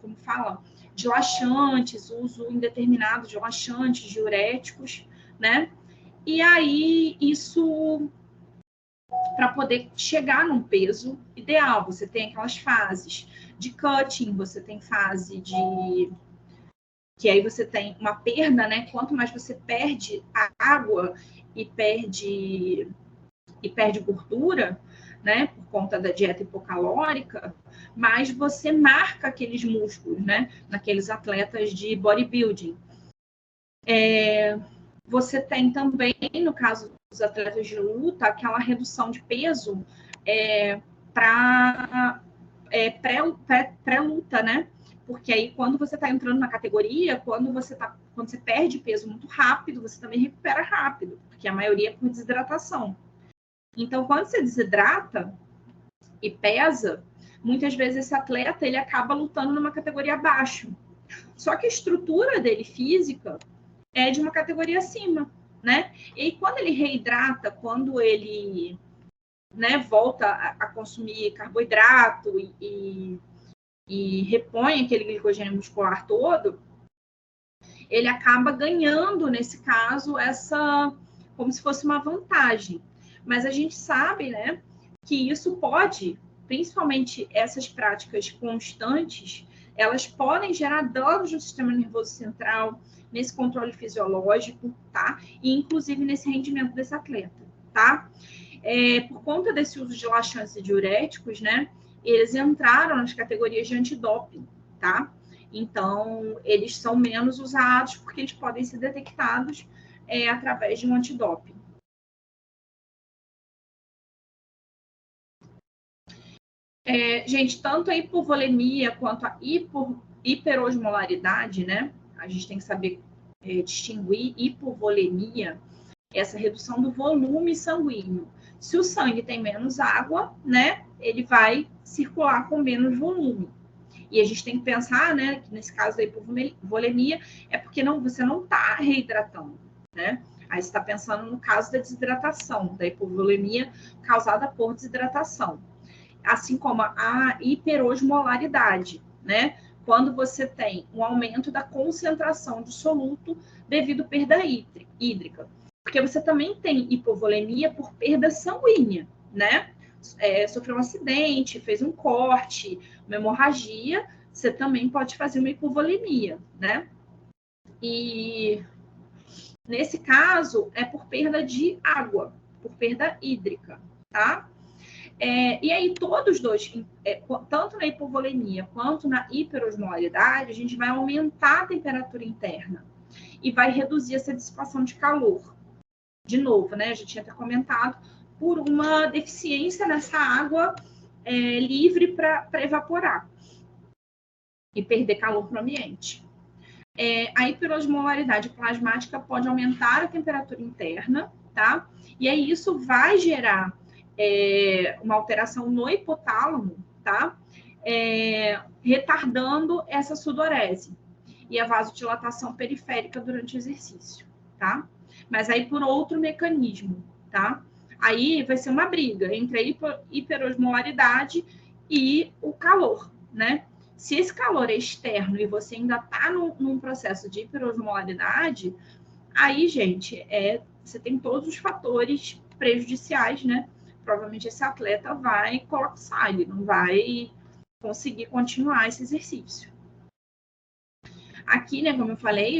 como fala, de laxantes, uso indeterminado de laxantes, diuréticos, né? E aí, isso, para poder chegar num peso ideal, você tem aquelas fases de cutting, você tem fase que aí você tem uma perda, né? Quanto mais você perde a água e perde gordura, né? Por conta da dieta hipocalórica, mais você marca aqueles músculos, né? Naqueles atletas de bodybuilding. Você tem também, no caso dos atletas de luta, aquela redução de peso para pré-luta, né? Porque aí, quando você está entrando na categoria, quando você perde peso muito rápido, você também recupera rápido, porque a maioria é por desidratação. Então, quando você desidrata e pesa, muitas vezes esse atleta ele acaba lutando numa categoria abaixo. Só que a estrutura dele física é de uma categoria acima, né? E quando ele reidrata, quando ele, né, volta a consumir carboidrato e repõe aquele glicogênio muscular todo, ele acaba ganhando, nesse caso, como se fosse uma vantagem. Mas a gente sabe, né, que isso pode, principalmente essas práticas constantes, elas podem gerar danos no sistema nervoso central, nesse controle fisiológico, tá? E inclusive nesse rendimento desse atleta, tá? Por conta desse uso de laxantes e diuréticos, né, eles entraram nas categorias de antidoping, tá? Então, eles são menos usados porque eles podem ser detectados através de um antidoping. Gente, tanto a hipovolemia quanto a hiperosmolaridade, né? A gente tem que saber distinguir hipovolemia, essa redução do volume sanguíneo. Se o sangue tem menos água, né? Ele vai circular com menos volume. E a gente tem que pensar, né, que nesse caso da hipovolemia, é porque você não está reidratando, né? Aí você está pensando no caso da desidratação, da hipovolemia causada por desidratação. Assim como a hiperosmolaridade, né? Quando você tem um aumento da concentração de soluto devido à perda hídrica. Porque você também tem hipovolemia por perda sanguínea, né? Sofreu um acidente, fez um corte, uma hemorragia, você também pode fazer uma hipovolemia, né? E nesse caso é por perda de água, por perda hídrica, tá? E aí todos dois, tanto na hipovolemia quanto na hiperosmolaridade, a gente vai aumentar a temperatura interna e vai reduzir essa dissipação de calor. De novo, né? Eu já tinha até comentado, por uma deficiência nessa água livre para evaporar e perder calor para o ambiente. A hiperosmolaridade plasmática pode aumentar a temperatura interna, tá? E aí isso vai gerar uma alteração no hipotálamo, tá? Retardando essa sudorese e a vasodilatação periférica durante o exercício, tá? Mas aí por outro mecanismo, tá? Aí vai ser uma briga entre a hiperosmolaridade e o calor, né? Se esse calor é externo e você ainda está num processo de hiperosmolaridade, aí, gente, você tem todos os fatores prejudiciais, né? Provavelmente esse atleta vai colapsar, ele não vai conseguir continuar esse exercício. Aqui, né, como eu falei,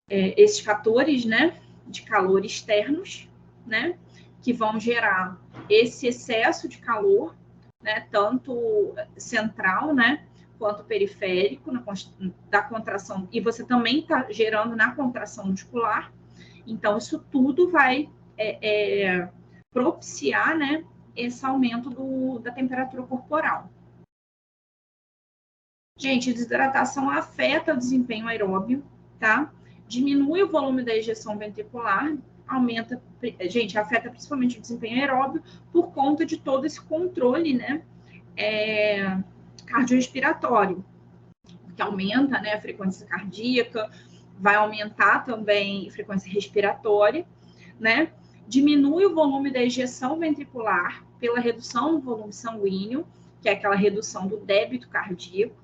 esses fatores, né, de calor externos, né, que vão gerar esse excesso de calor, né, tanto central, né, quanto periférico, da contração, e você também está gerando na contração muscular. Então, isso tudo vai propiciar, né, esse aumento da temperatura corporal. Gente, a desidratação afeta o desempenho aeróbio, tá? Diminui o volume da ejeção ventricular, aumenta, gente, afeta principalmente o desempenho aeróbio por conta de todo esse controle, né, cardiorrespiratório, que aumenta, né, a frequência cardíaca, vai aumentar também a frequência respiratória, né? Diminui o volume da ejeção ventricular pela redução do volume sanguíneo, que é aquela redução do débito cardíaco.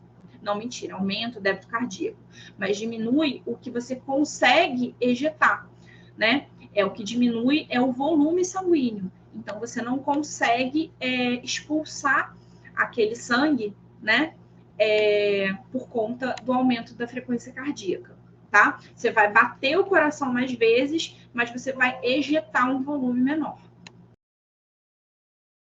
Não, mentira, aumenta o débito cardíaco, mas diminui o que você consegue ejetar, né? O que diminui é o volume sanguíneo. Então, você não consegue expulsar aquele sangue, né? Por conta do aumento da frequência cardíaca, tá? Você vai bater o coração mais vezes, mas você vai ejetar um volume menor,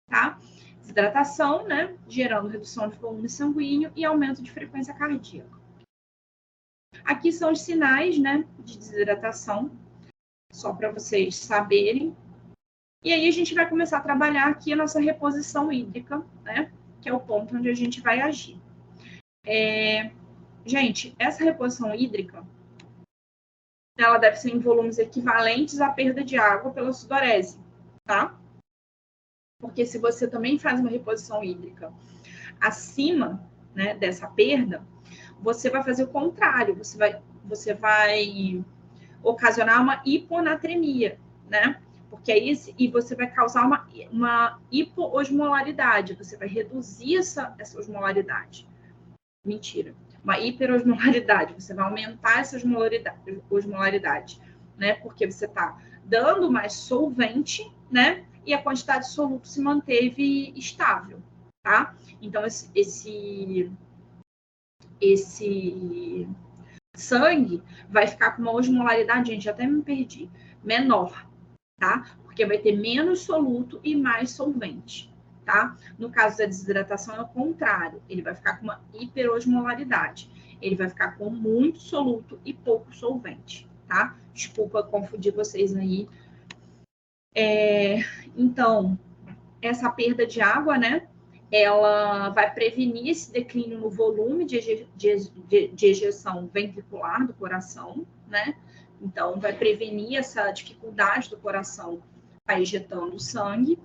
tá? Desidratação, né? Gerando redução de volume sanguíneo e aumento de frequência cardíaca. Aqui são os sinais, né, de desidratação, só para vocês saberem. E aí a gente vai começar a trabalhar aqui a nossa reposição hídrica, né, que é o ponto onde a gente vai agir. Gente, essa reposição hídrica, ela deve ser em volumes equivalentes à perda de água pela sudorese, tá? Porque se você também faz uma reposição hídrica acima, né, dessa perda, você vai fazer o contrário, você vai ocasionar uma hiponatremia, né? Porque aí você vai causar uma hipoosmolaridade, você vai reduzir essa osmolaridade. Mentira. Uma hiperosmolaridade, você vai aumentar essa osmolaridade, né? Porque você está dando mais solvente, né? E a quantidade de soluto se manteve estável, tá? Então, esse sangue vai ficar com uma osmolaridade, gente, até me perdi, menor, tá? Porque vai ter menos soluto e mais solvente, tá? No caso da desidratação é o contrário, ele vai ficar com uma hiperosmolaridade, ele vai ficar com muito soluto e pouco solvente, tá? Desculpa confundir vocês aí. Então, essa perda de água, né? Ela vai prevenir esse declínio no volume de ejeção ventricular do coração, né? Então, vai prevenir essa dificuldade do coração estar ejetando sangue.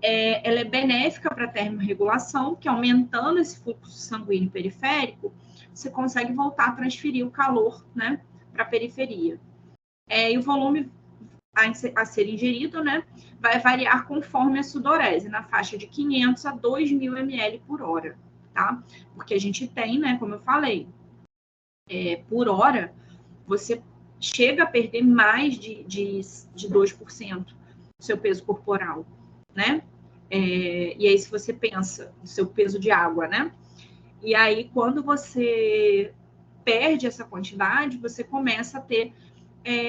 Ela é benéfica para a termorregulação, que aumentando esse fluxo sanguíneo periférico, você consegue voltar a transferir o calor, né, para a periferia. E o volume a ser ingerido, né, vai variar conforme a sudorese, na faixa de 500 a 2.000 ml por hora, tá? Porque a gente tem, né, como eu falei, por hora, você chega a perder mais de 2% do seu peso corporal, né? E aí, se você pensa no seu peso de água, né? E aí, quando você perde essa quantidade, você começa a ter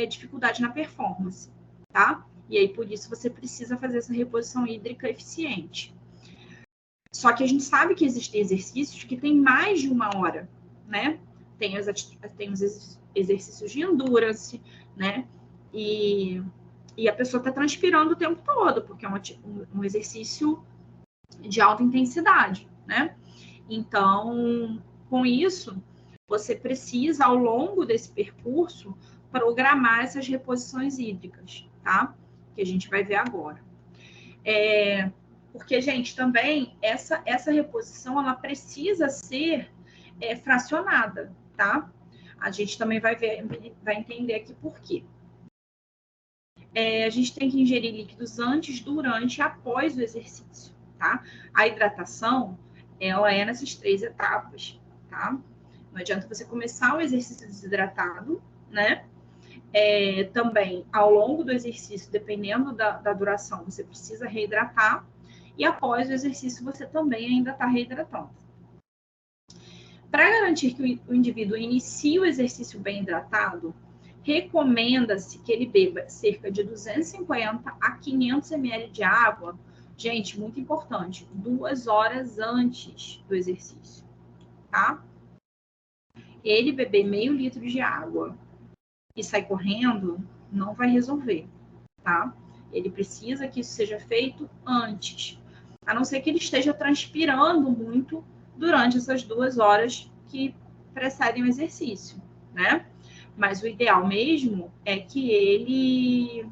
dificuldade na performance, tá? E aí, por isso, você precisa fazer essa reposição hídrica eficiente. Só que a gente sabe que existem exercícios que tem mais de 1 hora, né? Tem os exercícios de endurance, né? E a pessoa está transpirando o tempo todo, porque é um exercício de alta intensidade, né? Então, com isso, você precisa, ao longo desse percurso, programar essas reposições hídricas, tá? Que a gente vai ver agora. Porque, gente, também essa reposição, ela precisa ser fracionada, tá? A gente também vai entender aqui por quê. A gente tem que ingerir líquidos antes, durante e após o exercício, tá? A hidratação, ela é nessas 3 etapas, tá? Não adianta você começar o exercício desidratado, né? Também, ao longo do exercício, dependendo da duração, você precisa reidratar. E após o exercício, você também ainda está reidratando. Para garantir que o indivíduo inicie o exercício bem hidratado, recomenda-se que ele beba cerca de 250 a 500 ml de água. Gente, muito importante, 2 horas antes do exercício, tá? Ele beber meio litro de água e sair correndo não vai resolver, tá? Ele precisa que isso seja feito antes, a não ser que ele esteja transpirando muito durante essas 2 horas que precedem o exercício, né? Mas o ideal mesmo é que ele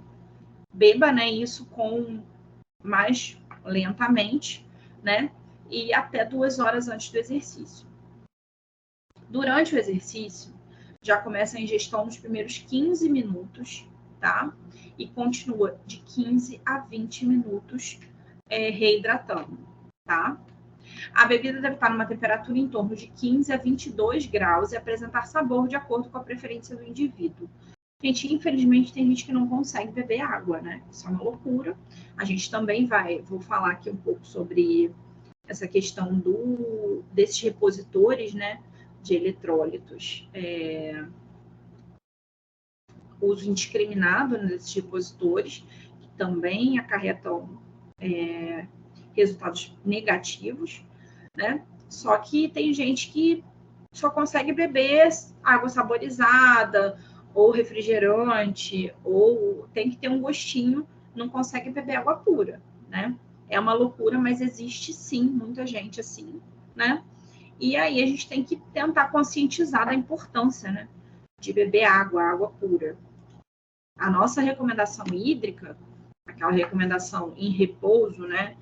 beba, né, isso com mais lentamente, né? E até 2 horas antes do exercício. Durante o exercício, já começa a ingestão nos primeiros 15 minutos, tá? E continua de 15 a 20 minutos reidratando, tá? A bebida deve estar numa temperatura em torno de 15 a 22 graus e apresentar sabor de acordo com a preferência do indivíduo. Gente, infelizmente tem gente que não consegue beber água, né? Isso é uma loucura. A gente também vou falar aqui um pouco sobre essa questão desses repositores, né? De eletrólitos. Uso indiscriminado desses repositores, que também acarretam resultados negativos, né? Só que tem gente que só consegue beber água saborizada, ou refrigerante, ou tem que ter um gostinho, não consegue beber água pura, né? É uma loucura, mas existe sim muita gente assim, né? E aí a gente tem que tentar conscientizar da importância, né, de beber água pura. A nossa recomendação hídrica, aquela recomendação em repouso, né,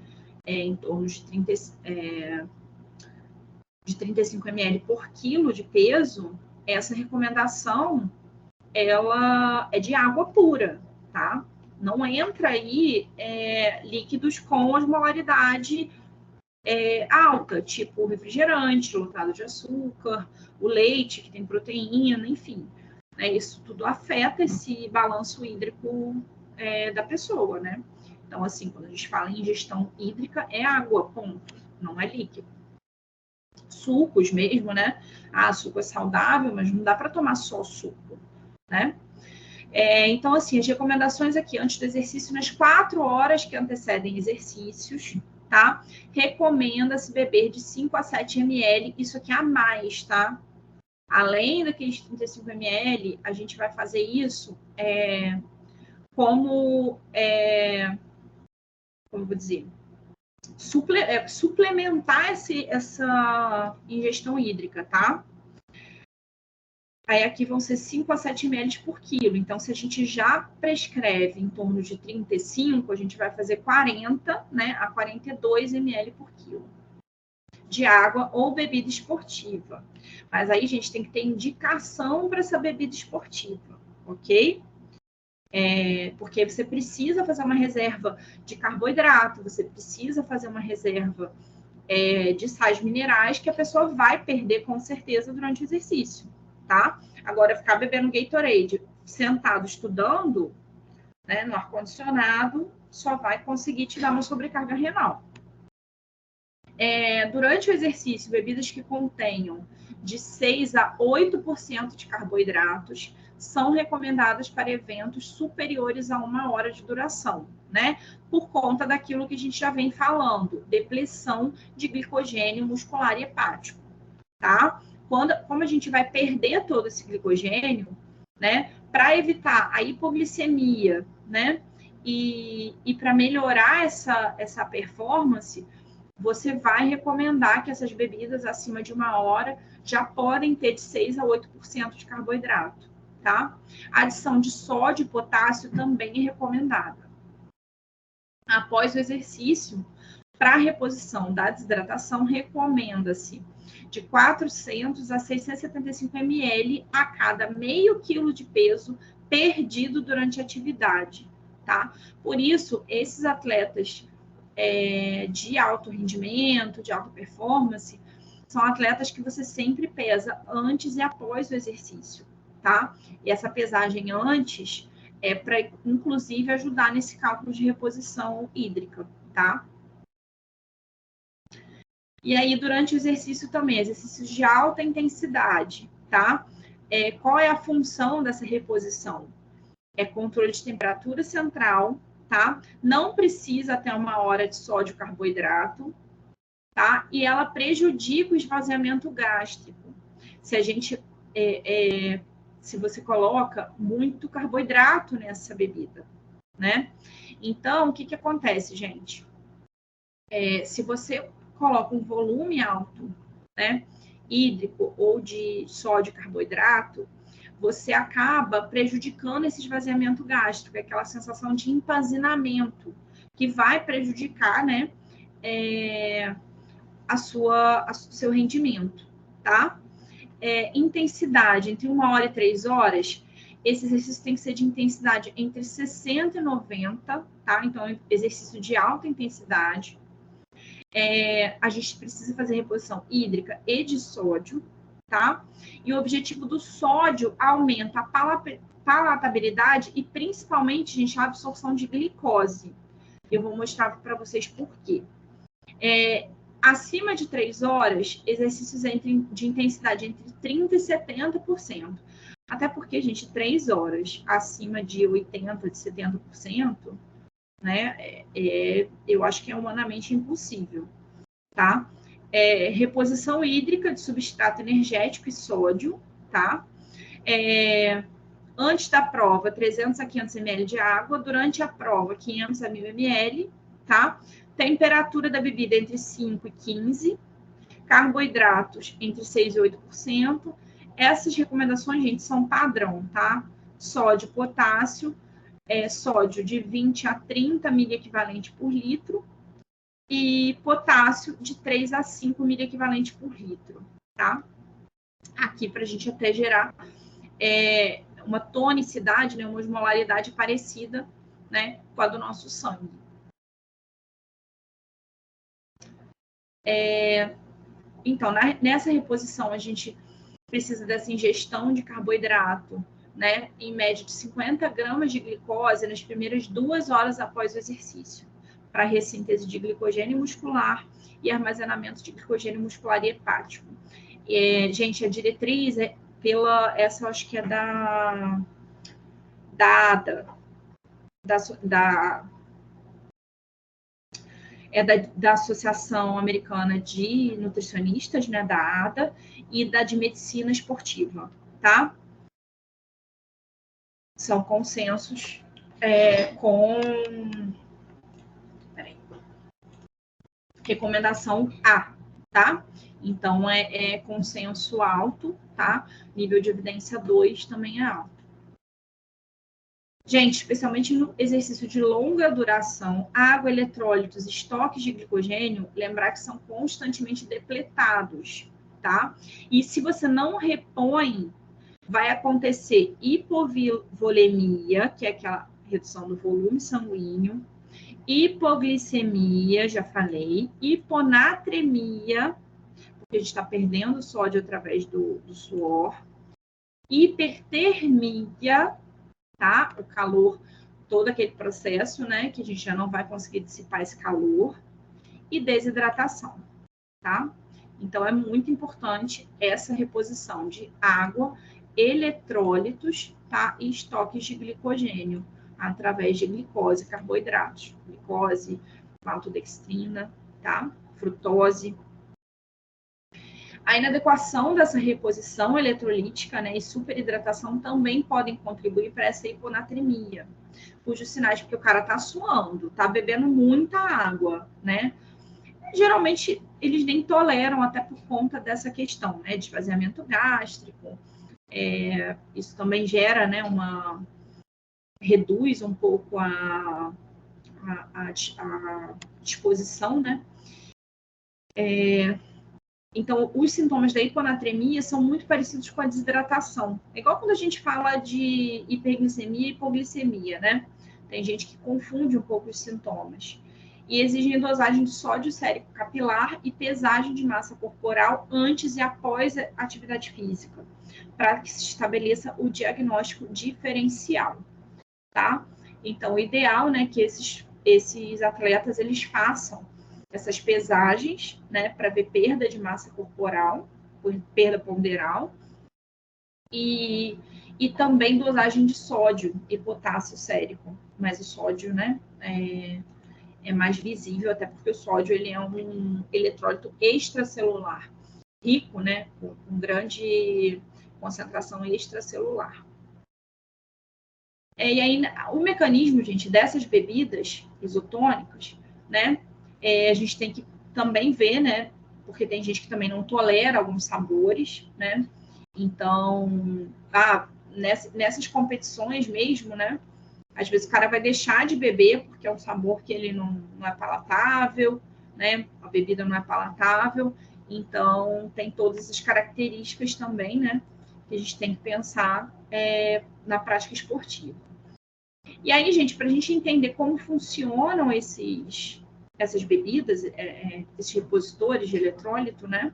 em torno de 35 ml por quilo de peso, essa recomendação, ela é de água pura, tá? Não entra aí líquidos com osmolaridade alta, tipo o refrigerante, lotado de açúcar, o leite, que tem proteína, enfim. Né? Isso tudo afeta esse balanço hídrico da pessoa, né? Então, assim, quando a gente fala em ingestão hídrica, é água, ponto, não é líquido. Sucos mesmo, né? Suco é saudável, mas não dá para tomar só suco, né? Então, assim, as recomendações aqui, antes do exercício, nas 4 horas que antecedem exercícios, tá? Recomenda-se beber de 5 a 7 ml, isso aqui a mais, tá? Além daqueles 35 ml, a gente vai fazer isso como eu vou dizer, suplementar essa ingestão hídrica, tá? Aí aqui vão ser 5 a 7 ml por quilo. Então, se a gente já prescreve em torno de 35, a gente vai fazer 40, né, a 42 ml por quilo de água ou bebida esportiva. Mas aí, gente, tem que ter indicação para essa bebida esportiva, ok? Porque você precisa fazer uma reserva de carboidrato, você precisa fazer uma reserva de sais minerais que a pessoa vai perder com certeza durante o exercício, tá? Agora, ficar bebendo Gatorade sentado estudando, né, no ar-condicionado, só vai conseguir te dar uma sobrecarga renal. Durante o exercício, bebidas que contenham de 6 a 8% de carboidratos são recomendadas para eventos superiores a 1 hora de duração, né? Por conta daquilo que a gente já vem falando, depleção de glicogênio muscular e hepático, tá? Como a gente vai perder todo esse glicogênio, né? Para evitar a hipoglicemia, né? E para melhorar essa performance, você vai recomendar que essas bebidas acima de 1 hora já podem ter de 6 a 8% de carboidrato, tá? A adição de sódio e potássio também é recomendada. Após o exercício, para a reposição da desidratação, recomenda-se de 400 a 675 ml a cada meio quilo de peso perdido durante a atividade, tá? Por isso, esses atletas de alto rendimento, de alta performance, são atletas que você sempre pesa antes e após o exercício, tá? E essa pesagem antes é para, inclusive, ajudar nesse cálculo de reposição hídrica, tá? E aí, durante o exercício também, exercícios de alta intensidade, tá? Qual é a função dessa reposição? Controle de temperatura central, tá? Não precisa ter 1 hora de sódio carboidrato, tá? E ela prejudica o esvaziamento gástrico. Se a gente, se você coloca muito carboidrato nessa bebida, né? Então, o que acontece, gente? Se você coloca um volume alto, né, hídrico ou de sódio carboidrato, você acaba prejudicando esse esvaziamento gástrico, aquela sensação de empazinamento, que vai prejudicar, né, o seu rendimento, tá? Intensidade, entre 1 hora e 3 horas, esse exercício tem que ser de intensidade entre 60 e 90, tá? Então, exercício de alta intensidade. A gente precisa fazer reposição hídrica e de sódio, tá? E o objetivo do sódio aumenta a palatabilidade e, principalmente, gente, a absorção de glicose. Eu vou mostrar para vocês por quê. Acima de 3 horas, exercícios de intensidade entre 30% e 70%. Até porque, gente, 3 horas acima de 80%, de 70%, né, eu acho que é humanamente impossível, tá? Reposição hídrica de substrato energético e sódio, tá? Antes da prova, 300 a 500 ml de água. Durante a prova, 500 a 1000 ml, tá? Temperatura da bebida entre 5 e 15. Carboidratos entre 6 e 8%. Essas recomendações, gente, são padrão, tá? Sódio, potássio, sódio de 20 a 30 miliequivalente por litro e potássio de 3 a 5 miliequivalente por litro, tá? Aqui, para a gente até gerar uma tonicidade, né, uma osmolaridade parecida, né, com a do nosso sangue. Então, nessa reposição, a gente precisa dessa ingestão de carboidrato, né, em média de 50 gramas de glicose nas primeiras 2 horas após o exercício, para ressíntese de glicogênio muscular e armazenamento de glicogênio muscular e hepático. Gente, a diretriz essa eu acho que é da ADA, da Associação Americana de Nutricionistas, né, da ADA, e da de Medicina Esportiva, tá? São consensos com... Peraí. recomendação A, tá? Então, é consenso alto, tá? Nível de evidência 2 também é alto. Gente, especialmente no exercício de longa duração, água, eletrólitos, estoques de glicogênio, lembrar que são constantemente depletados, tá? E se você não repõe, vai acontecer hipovolemia, que é aquela redução do volume sanguíneo, hipoglicemia, já falei, hiponatremia, porque a gente está perdendo sódio através do suor, hipertermia, tá? O calor, todo aquele processo, né? Que a gente já não vai conseguir dissipar esse calor. E desidratação, tá? Então, é muito importante essa reposição de água, eletrólitos, tá? E estoques de glicogênio, através de glicose, carboidratos. Glicose, maltodextrina, tá? Frutose. A inadequação dessa reposição eletrolítica, né, e superidratação também podem contribuir para essa hiponatremia, cujos sinais, porque o cara tá suando, tá bebendo muita água, né? Geralmente, eles nem toleram, até por conta dessa questão, né, de esvaziamento gástrico. Isso também gera, né, reduz um pouco a disposição, né? Então, os sintomas da hiponatremia são muito parecidos com a desidratação. É igual quando a gente fala de hiperglicemia e hipoglicemia, né? Tem gente que confunde um pouco os sintomas. E exigem dosagem de sódio sérico capilar e pesagem de massa corporal antes e após a atividade física, para que se estabeleça o diagnóstico diferencial, tá? Então, o ideal, né, que esses atletas, eles façam essas pesagens, né, para ver perda de massa corporal, perda ponderal, e também dosagem de sódio e potássio sérico. Mas o sódio, né, é mais visível, até porque o sódio ele é um eletrólito extracelular, rico, né, com grande concentração extracelular. E aí, o mecanismo, gente, dessas bebidas isotônicas, né, a gente tem que também ver, né, porque tem gente que também não tolera alguns sabores, né, então, nessas competições mesmo, né, às vezes o cara vai deixar de beber porque é um sabor que ele não é palatável, né, a bebida não é palatável, então tem todas essas características também, né, que a gente tem que pensar na prática esportiva. E aí, gente, para a gente entender como funcionam essas bebidas, esses repositores de eletrólito, né?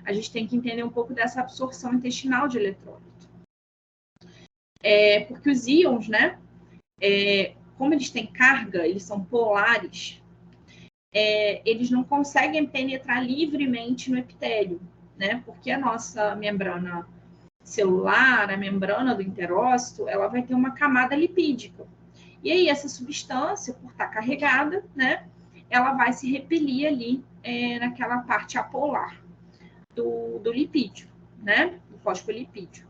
A gente tem que entender um pouco dessa absorção intestinal de eletrólito. Porque os íons, né? Como eles têm carga, eles são polares, eles não conseguem penetrar livremente no epitélio, né? Porque a nossa membrana celular, a membrana do enterócito, ela vai ter uma camada lipídica. E aí, essa substância, por estar carregada, né, ela vai se repelir ali naquela parte apolar do lipídio, né, do fosfolipídio.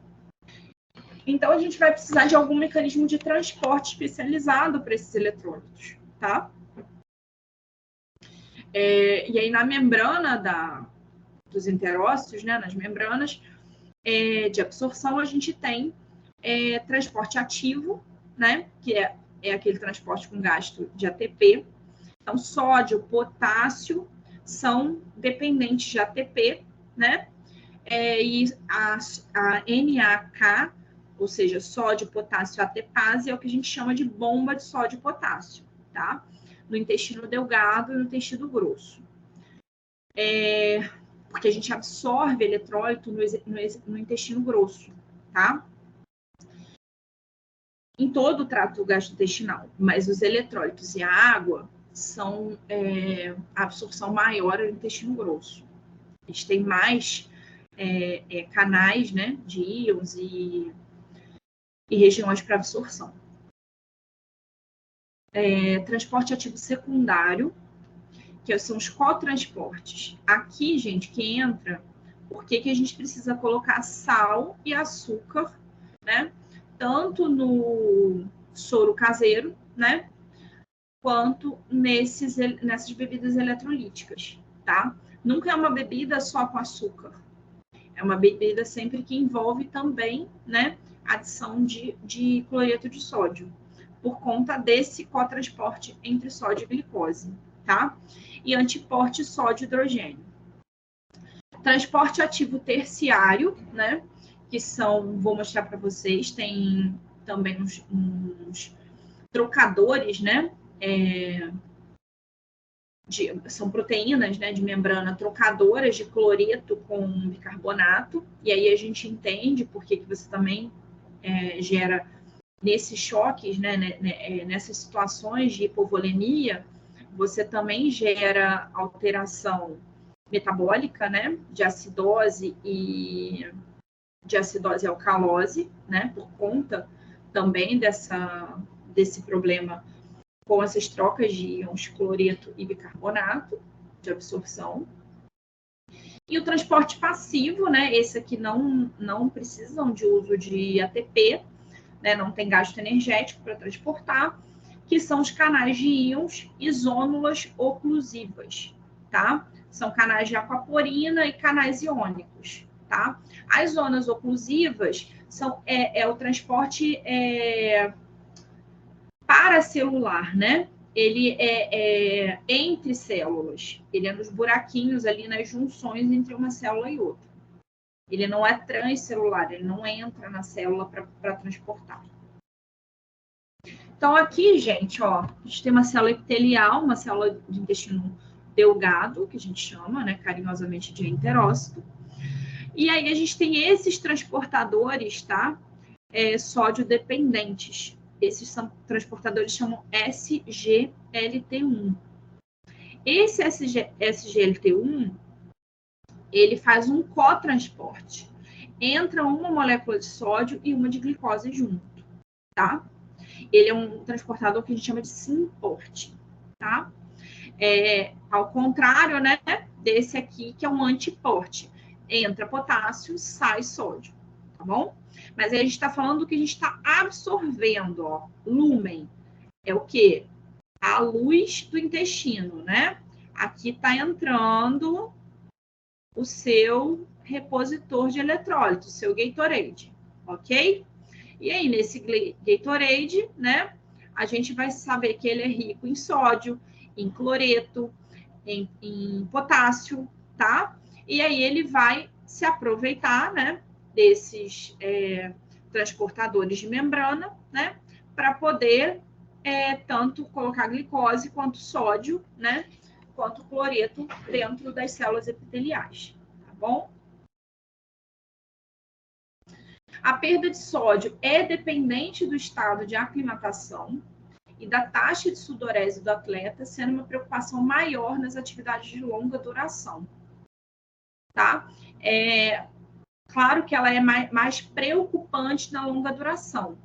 Então, a gente vai precisar de algum mecanismo de transporte especializado para esses eletrólitos, tá? E aí, na membrana dos enterócitos, né, nas membranas de absorção, a gente tem transporte ativo, né, que é aquele transporte com gasto de ATP. Então, sódio, potássio são dependentes de ATP, né? E a NAK, ou seja, sódio, potássio, ATPase, é o que a gente chama de bomba de sódio e potássio, tá? No intestino delgado e no intestino grosso. Porque a gente absorve eletrólito no intestino grosso, tá? Em todo o trato gastrointestinal, mas os eletrólitos e a água são a absorção maior no intestino grosso. A gente tem mais canais, né, de íons e regiões para absorção. Transporte ativo secundário, que são os cotransportes. Aqui, gente, que entra, por que a gente precisa colocar sal e açúcar, né? Tanto no soro caseiro, né? quanto nessas bebidas eletrolíticas, tá? Nunca é uma bebida só com açúcar. É uma bebida sempre que envolve também, né, adição de cloreto de sódio, por conta desse cotransporte entre sódio e glicose, tá? E antiporte sódio e hidrogênio. Transporte ativo terciário, né, que são, vou mostrar para vocês, tem também uns trocadores, né, são proteínas, né, de membrana trocadoras de cloreto com bicarbonato, e aí a gente entende por que você também gera nesses choques, né, nessas situações de hipovolemia, você também gera alteração metabólica, né, de acidose e alcalose, né, por conta também desse problema com essas trocas de íons cloreto e bicarbonato de absorção. E o transporte passivo, né, esse aqui não precisam de uso de ATP, né, não tem gasto energético para transportar, que são os canais de íons isônulas oclusivas, tá? São canais de aquaporina e canais iônicos, tá? As zonas oclusivas são o transporte paracelular, né? Ele é entre células, ele é nos buraquinhos ali, nas junções entre uma célula e outra. Ele não é transcelular, ele não entra na célula para transportar. Então, aqui, gente, ó, a gente tem uma célula epitelial, uma célula de intestino delgado, que a gente chama, né, carinhosamente de enterócito. E aí a gente tem esses transportadores, tá? Sódio dependentes. Esses transportadores chamam SGLT1. Esse SGLT1, ele faz um cotransporte. Entra uma molécula de sódio e uma de glicose junto, tá? Ele é um transportador que a gente chama de simporte, tá? Ao contrário, né, desse aqui, que é um antiporte. Entra potássio, sai sódio, tá bom? Mas aí a gente está falando do que a gente está absorvendo, ó. Lúmen é o quê? A luz do intestino, né? Aqui está entrando o seu repositor de eletrólito, o seu Gatorade, ok? E aí, nesse Gatorade, né, a gente vai saber que ele é rico em sódio, em cloreto, em potássio, tá? E aí ele vai se aproveitar, né, desses transportadores de membrana, né, para poder tanto colocar glicose quanto sódio, né, quanto cloreto dentro das células epiteliais, tá bom? A perda de sódio é dependente do estado de aclimatação e da taxa de sudorese do atleta, sendo uma preocupação maior nas atividades de longa duração, tá? Claro que ela é mais preocupante na longa duração,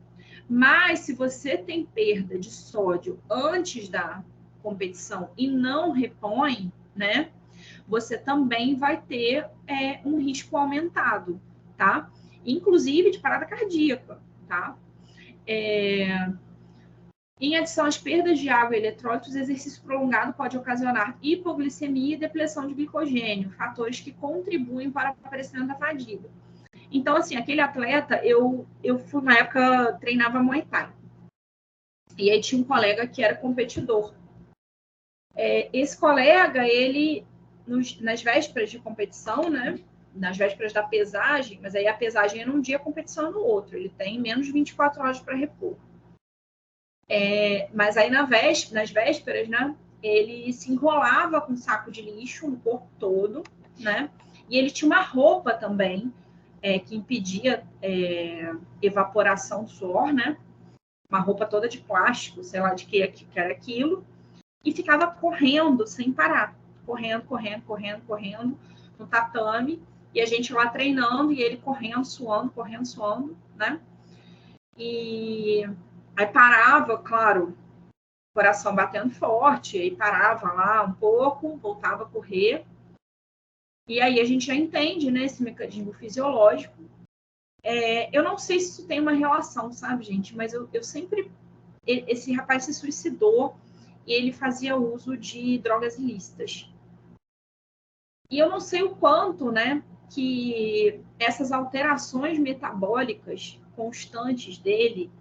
mas se você tem perda de sódio antes da competição e não repõe, né, você também vai ter um risco aumentado, tá? Inclusive de parada cardíaca, tá? Em adição às perdas de água e eletrólitos, o exercício prolongado pode ocasionar hipoglicemia e depressão de glicogênio, fatores que contribuem para o aparecimento da fadiga. Então, assim, aquele atleta, eu fui, na época, treinava Muay Thai. E aí tinha um colega que era competidor. Esse colega, ele, nas vésperas de competição, né? Nas vésperas da pesagem, mas aí a pesagem é num dia, a competição é no outro. Ele tem menos de 24 horas para repor. Mas aí nas vésperas, né? Ele se enrolava com um saco de lixo no corpo todo, né? E ele tinha uma roupa também que impedia evaporação do suor, né? Uma roupa toda de plástico, sei lá de que era aquilo, e ficava correndo sem parar, correndo no tatame, e a gente lá treinando, e ele correndo, suando, né? E aí parava, claro, coração batendo forte, aí parava lá um pouco, voltava a correr, e aí a gente já entende, né, esse mecanismo fisiológico. Eu não sei se isso tem uma relação, sabe, gente? Mas eu sempre... Esse rapaz se suicidou e ele fazia uso de drogas ilícitas. E eu não sei o quanto, né, que essas alterações metabólicas constantes dele,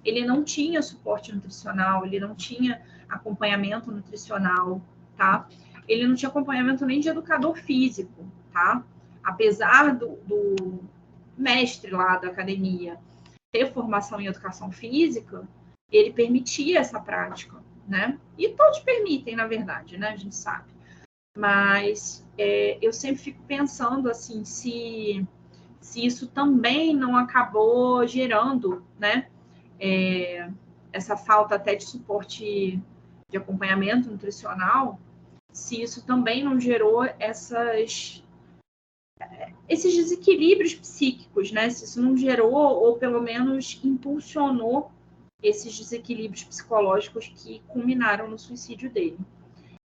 ele não tinha suporte nutricional, ele não tinha acompanhamento nutricional, tá? Ele não tinha acompanhamento nem de educador físico, tá? Apesar do mestre lá da academia ter formação em educação física, ele permitia essa prática, né? E todos permitem, na verdade, né? A gente sabe. Mas eu sempre fico pensando, assim, se isso também não acabou gerando, né? Essa falta até de suporte de acompanhamento nutricional, se isso também não gerou esses desequilíbrios psíquicos, né? Se isso não gerou, ou pelo menos impulsionou esses desequilíbrios psicológicos que culminaram no suicídio dele.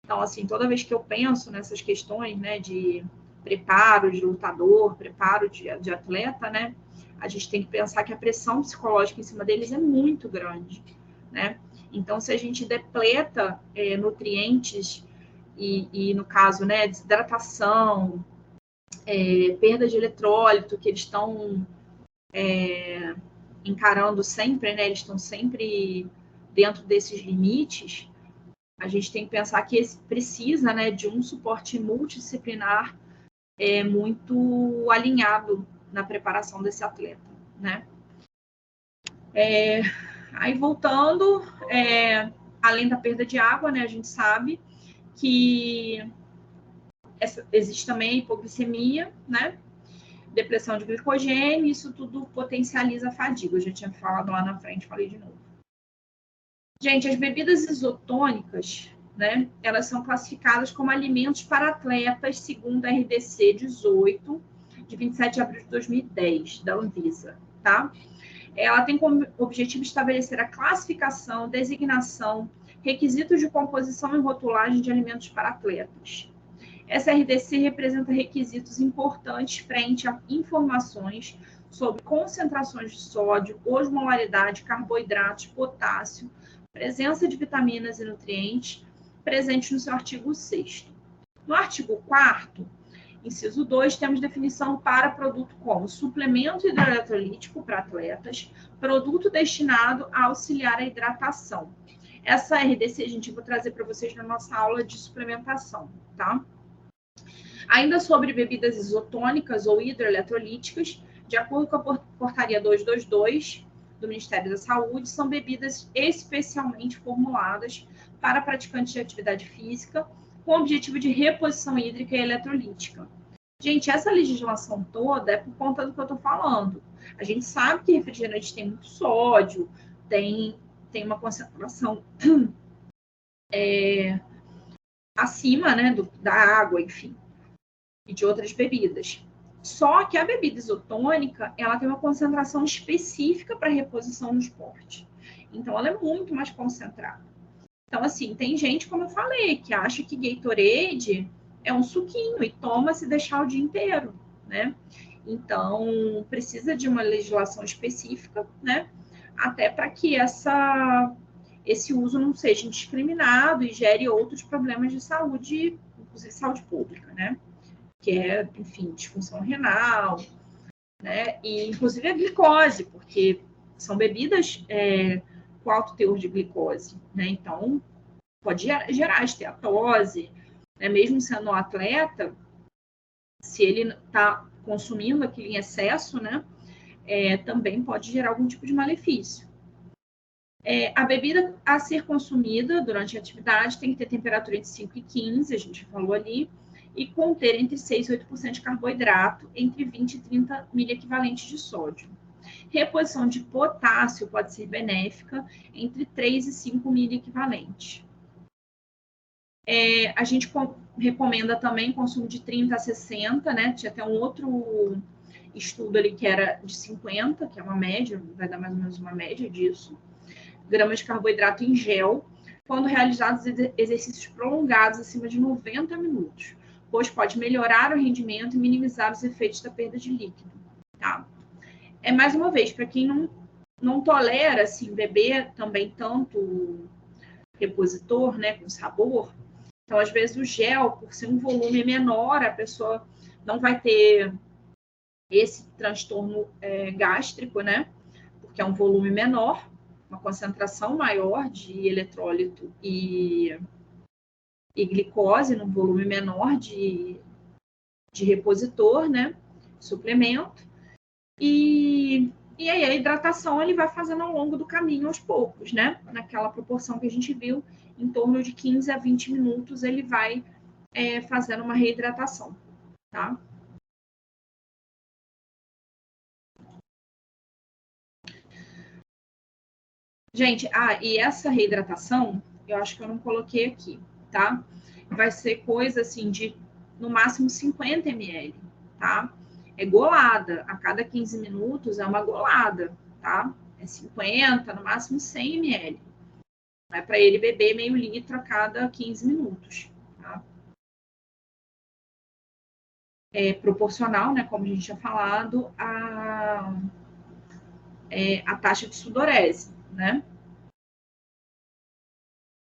Então, assim, toda vez que eu penso nessas questões, né, de preparo de lutador, preparo de atleta, né, a gente tem que pensar que a pressão psicológica em cima deles é muito grande, né? Então, se a gente depleta nutrientes e, no caso, né, desidratação, perda de eletrólito, que eles estão encarando sempre, né, eles estão sempre dentro desses limites, a gente tem que pensar que precisa, né, de um suporte multidisciplinar muito alinhado na preparação desse atleta, né? Aí, voltando, além da perda de água, né, a gente sabe que existe também a hipoglicemia, né? Depressão de glicogênio, isso tudo potencializa a fadiga. Eu já tinha falado lá na frente, falei de novo. Gente, as bebidas isotônicas, né, elas são classificadas como alimentos para atletas, segundo a RDC 18, de 27 de abril de 2010, da Anvisa, tá? Ela tem como objetivo estabelecer a classificação, designação, requisitos de composição e rotulagem de alimentos para atletas. Essa RDC representa requisitos importantes frente a informações sobre concentrações de sódio, osmolaridade, carboidratos, potássio, presença de vitaminas e nutrientes, presentes no seu artigo 6º. No artigo 4º, inciso 2, temos definição para produto como suplemento hidroeletrolítico para atletas, produto destinado a auxiliar a hidratação. Essa RDC, gente, eu vou trazer para vocês na nossa aula de suplementação, tá? Ainda sobre bebidas isotônicas ou hidroeletrolíticas, de acordo com a portaria 222 do Ministério da Saúde, são bebidas especialmente formuladas para praticantes de atividade física com o objetivo de reposição hídrica e eletrolítica. Gente, essa legislação toda é por conta do que eu estou falando. A gente sabe que refrigerante tem muito sódio, tem uma concentração acima, né, da água, enfim, e de outras bebidas. Só que a bebida isotônica, ela tem uma concentração específica para reposição no esporte. Então, ela é muito mais concentrada. Então, assim, tem gente, como eu falei, que acha que Gatorade é um suquinho e toma se deixar o dia inteiro, né? Então, precisa de uma legislação específica, né? Até para que esse uso não seja indiscriminado e gere outros problemas de saúde, inclusive saúde pública, né? Que é, enfim, disfunção renal, né? E, inclusive, a glicose, porque são bebidas com alto teor de glicose, né? Então, pode gerar esteatose, né? Mesmo sendo um atleta, se ele está consumindo aquilo em excesso, né? Também pode gerar algum tipo de malefício. A bebida a ser consumida durante a atividade tem que ter temperatura entre 5 e 15, a gente falou ali, e conter entre 6 e 8% de carboidrato, entre 20 e 30 miliequivalentes de sódio. Reposição de potássio pode ser benéfica, entre 3 e 5 miliequivalentes. A gente recomenda também consumo de 30 a 60, né? Tinha até um outro estudo ali que era de 50, que é uma média, vai dar mais ou menos uma média disso, gramas de carboidrato em gel, quando realizados exercícios prolongados acima de 90 minutos, pois pode melhorar o rendimento e minimizar os efeitos da perda de líquido, tá? Mais uma vez, para quem não tolera, assim, beber também tanto repositor, né, com sabor. Então, às vezes, o gel, por ser um volume menor, a pessoa não vai ter esse transtorno gástrico, né? Porque é um volume menor, uma concentração maior de eletrólito e glicose, num volume menor de repositor, né? Suplemento. E aí a hidratação ele vai fazendo ao longo do caminho aos poucos, né? Naquela proporção que a gente viu, em torno de 15 a 20 minutos ele vai fazendo uma reidratação, tá? Gente, e essa reidratação, eu acho que eu não coloquei aqui, tá? Vai ser coisa assim de no máximo 50 ml, tá? É golada, a cada 15 minutos é uma golada, tá? É 50, no máximo 100 ml. É para ele beber meio litro a cada 15 minutos, tá? É proporcional, né, como a gente tinha falado, a taxa de sudorese, né?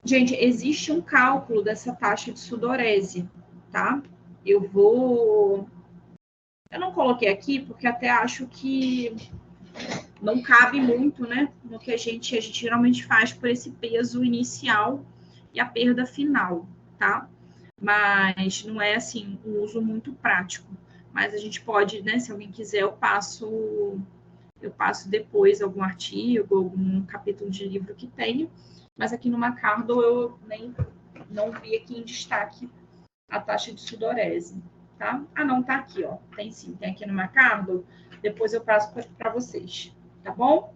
Gente, existe um cálculo dessa taxa de sudorese, tá? Eu não coloquei aqui porque até acho que não cabe muito, né? No que a gente geralmente faz por esse peso inicial e a perda final, tá? Mas não é assim um uso muito prático. Mas a gente pode, né? Se alguém quiser, eu passo depois algum artigo, algum capítulo de livro que tenho. Mas aqui no Macardo eu nem não vi aqui em destaque a taxa de sudorese, tá? Não, tá aqui, ó. Tem sim, tem aqui no Macardo. Depois eu passo para vocês, tá bom?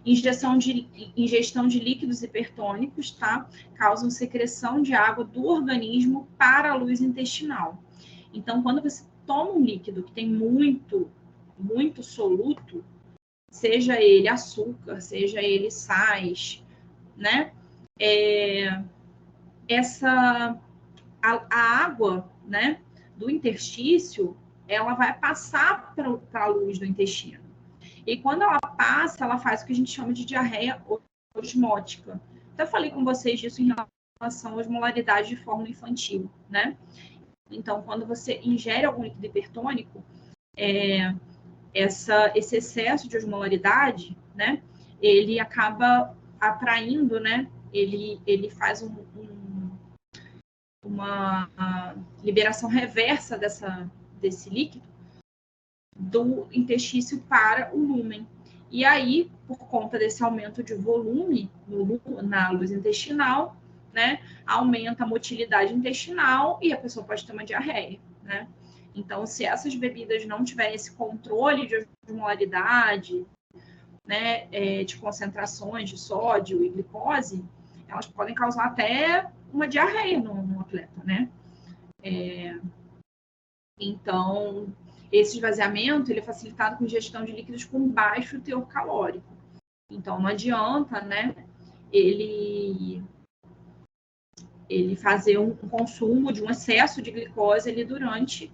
Ingestão de líquidos hipertônicos, tá? Causam secreção de água do organismo para a luz intestinal. Então, quando você toma um líquido que tem muito soluto, seja ele açúcar, seja ele sais, né? A água, né, do interstício, ela vai passar para a luz do intestino. E quando ela passa, ela faz o que a gente chama de diarreia osmótica. Até falei com vocês disso em relação à osmolaridade de fórmula infantil, né? Então, quando você ingere algum líquido hipertônico, esse excesso de osmolaridade, né, ele acaba atraindo, né, ele faz uma liberação reversa desse líquido do intestício para o lúmen. E aí, por conta desse aumento de volume na luz intestinal, né, aumenta a motilidade intestinal e a pessoa pode ter uma diarreia, né? Então, se essas bebidas não tiverem esse controle de osmolaridade, né, de concentrações de sódio e glicose, elas podem causar até uma diarreia no atleta, né? Então, esse esvaziamento ele é facilitado com ingestão de líquidos com baixo teor calórico. Então, não adianta, né, ele fazer um consumo de um excesso de glicose ali durante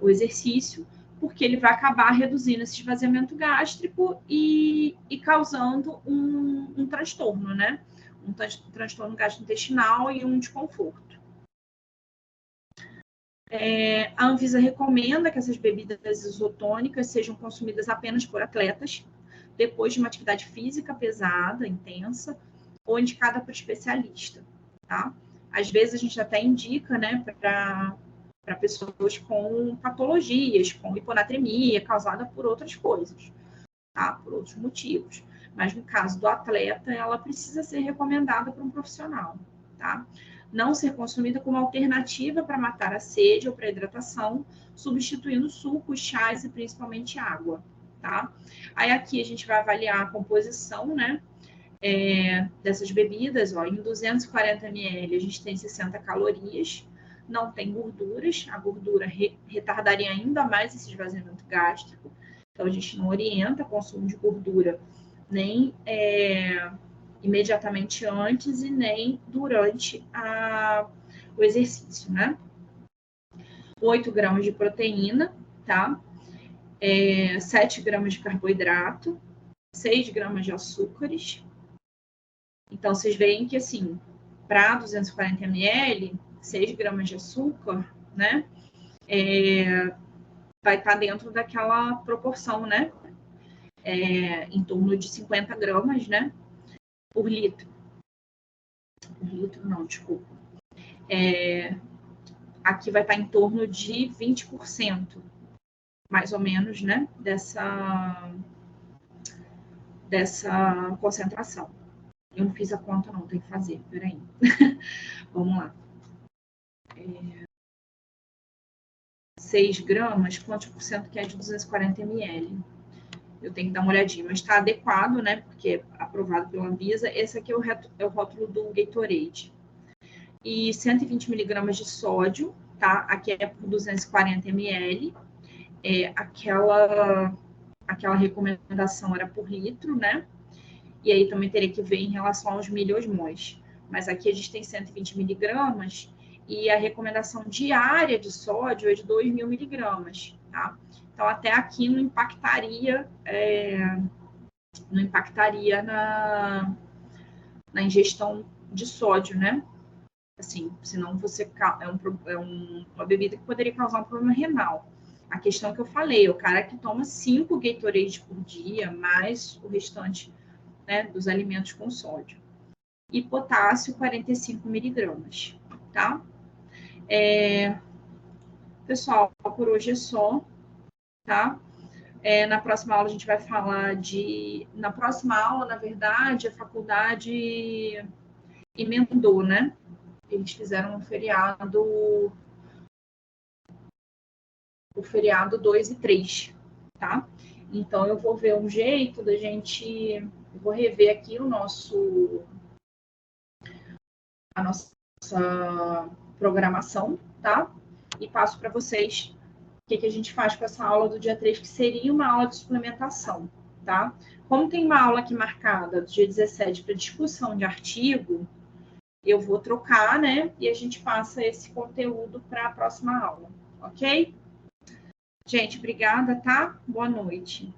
o exercício, porque ele vai acabar reduzindo esse esvaziamento gástrico e causando um transtorno, né? Um transtorno gastrointestinal e um desconforto. A Anvisa recomenda que essas bebidas isotônicas sejam consumidas apenas por atletas, depois de uma atividade física pesada, intensa, ou indicada por especialista, tá? Às vezes a gente até indica, né, para pessoas com patologias, com hiponatremia causada por outras coisas, tá? Por outros motivos. Mas no caso do atleta, ela precisa ser recomendada por um profissional, tá? Não ser consumida como alternativa para matar a sede ou para hidratação, substituindo sucos, chás e principalmente água, tá? Aí aqui a gente vai avaliar a composição, né, dessas bebidas, ó, em 240 ml a gente tem 60 calorias, não tem gorduras, a gordura retardaria ainda mais esse esvaziamento gástrico, então a gente não orienta consumo de gordura nem imediatamente antes e nem durante o exercício, né? 8 gramas de proteína, tá? 7 gramas de carboidrato, 6 gramas de açúcares. Então, vocês veem que, assim, para 240 ml, 6 gramas de açúcar, né, vai estar dentro daquela proporção, né, em torno de 50 gramas, né, por litro. Por litro, não, desculpa. Aqui vai estar em torno de 20%, mais ou menos, né, dessa concentração. Eu não fiz a conta, não, tem que fazer, peraí. Vamos lá. 6 gramas, quantos por cento que é de 240 ml? Eu tenho que dar uma olhadinha, mas está adequado, né? Porque é aprovado pela Anvisa. Esse aqui é o rótulo do Gatorade. E 120 miligramas de sódio, tá? Aqui é por 240 ml. Aquela recomendação era por litro, né? E aí também teria que ver em relação aos miliosmóis. Mas aqui a gente tem 120 miligramas e a recomendação diária de sódio é de 2.000 miligramas, tá? Então, até aqui não impactaria na ingestão de sódio, né? Assim, senão você uma bebida que poderia causar um problema renal. A questão que eu falei, o cara que toma 5 Gatorade por dia, mais o restante, né, dos alimentos com sódio. E potássio, 45 miligramas, tá? Pessoal, por hoje é só, tá? Na próxima aula a gente vai falar na próxima aula, na verdade, a faculdade emendou, né? Eles fizeram o feriado 2 e 3, tá? Então, eu vou ver um jeito da gente... Eu vou rever aqui a nossa programação, tá? E passo para vocês o que a gente faz com essa aula do dia 3, que seria uma aula de suplementação, tá? Como tem uma aula aqui marcada do dia 17 para discussão de artigo, eu vou trocar, né? E a gente passa esse conteúdo para a próxima aula, ok? Gente, obrigada, tá? Boa noite.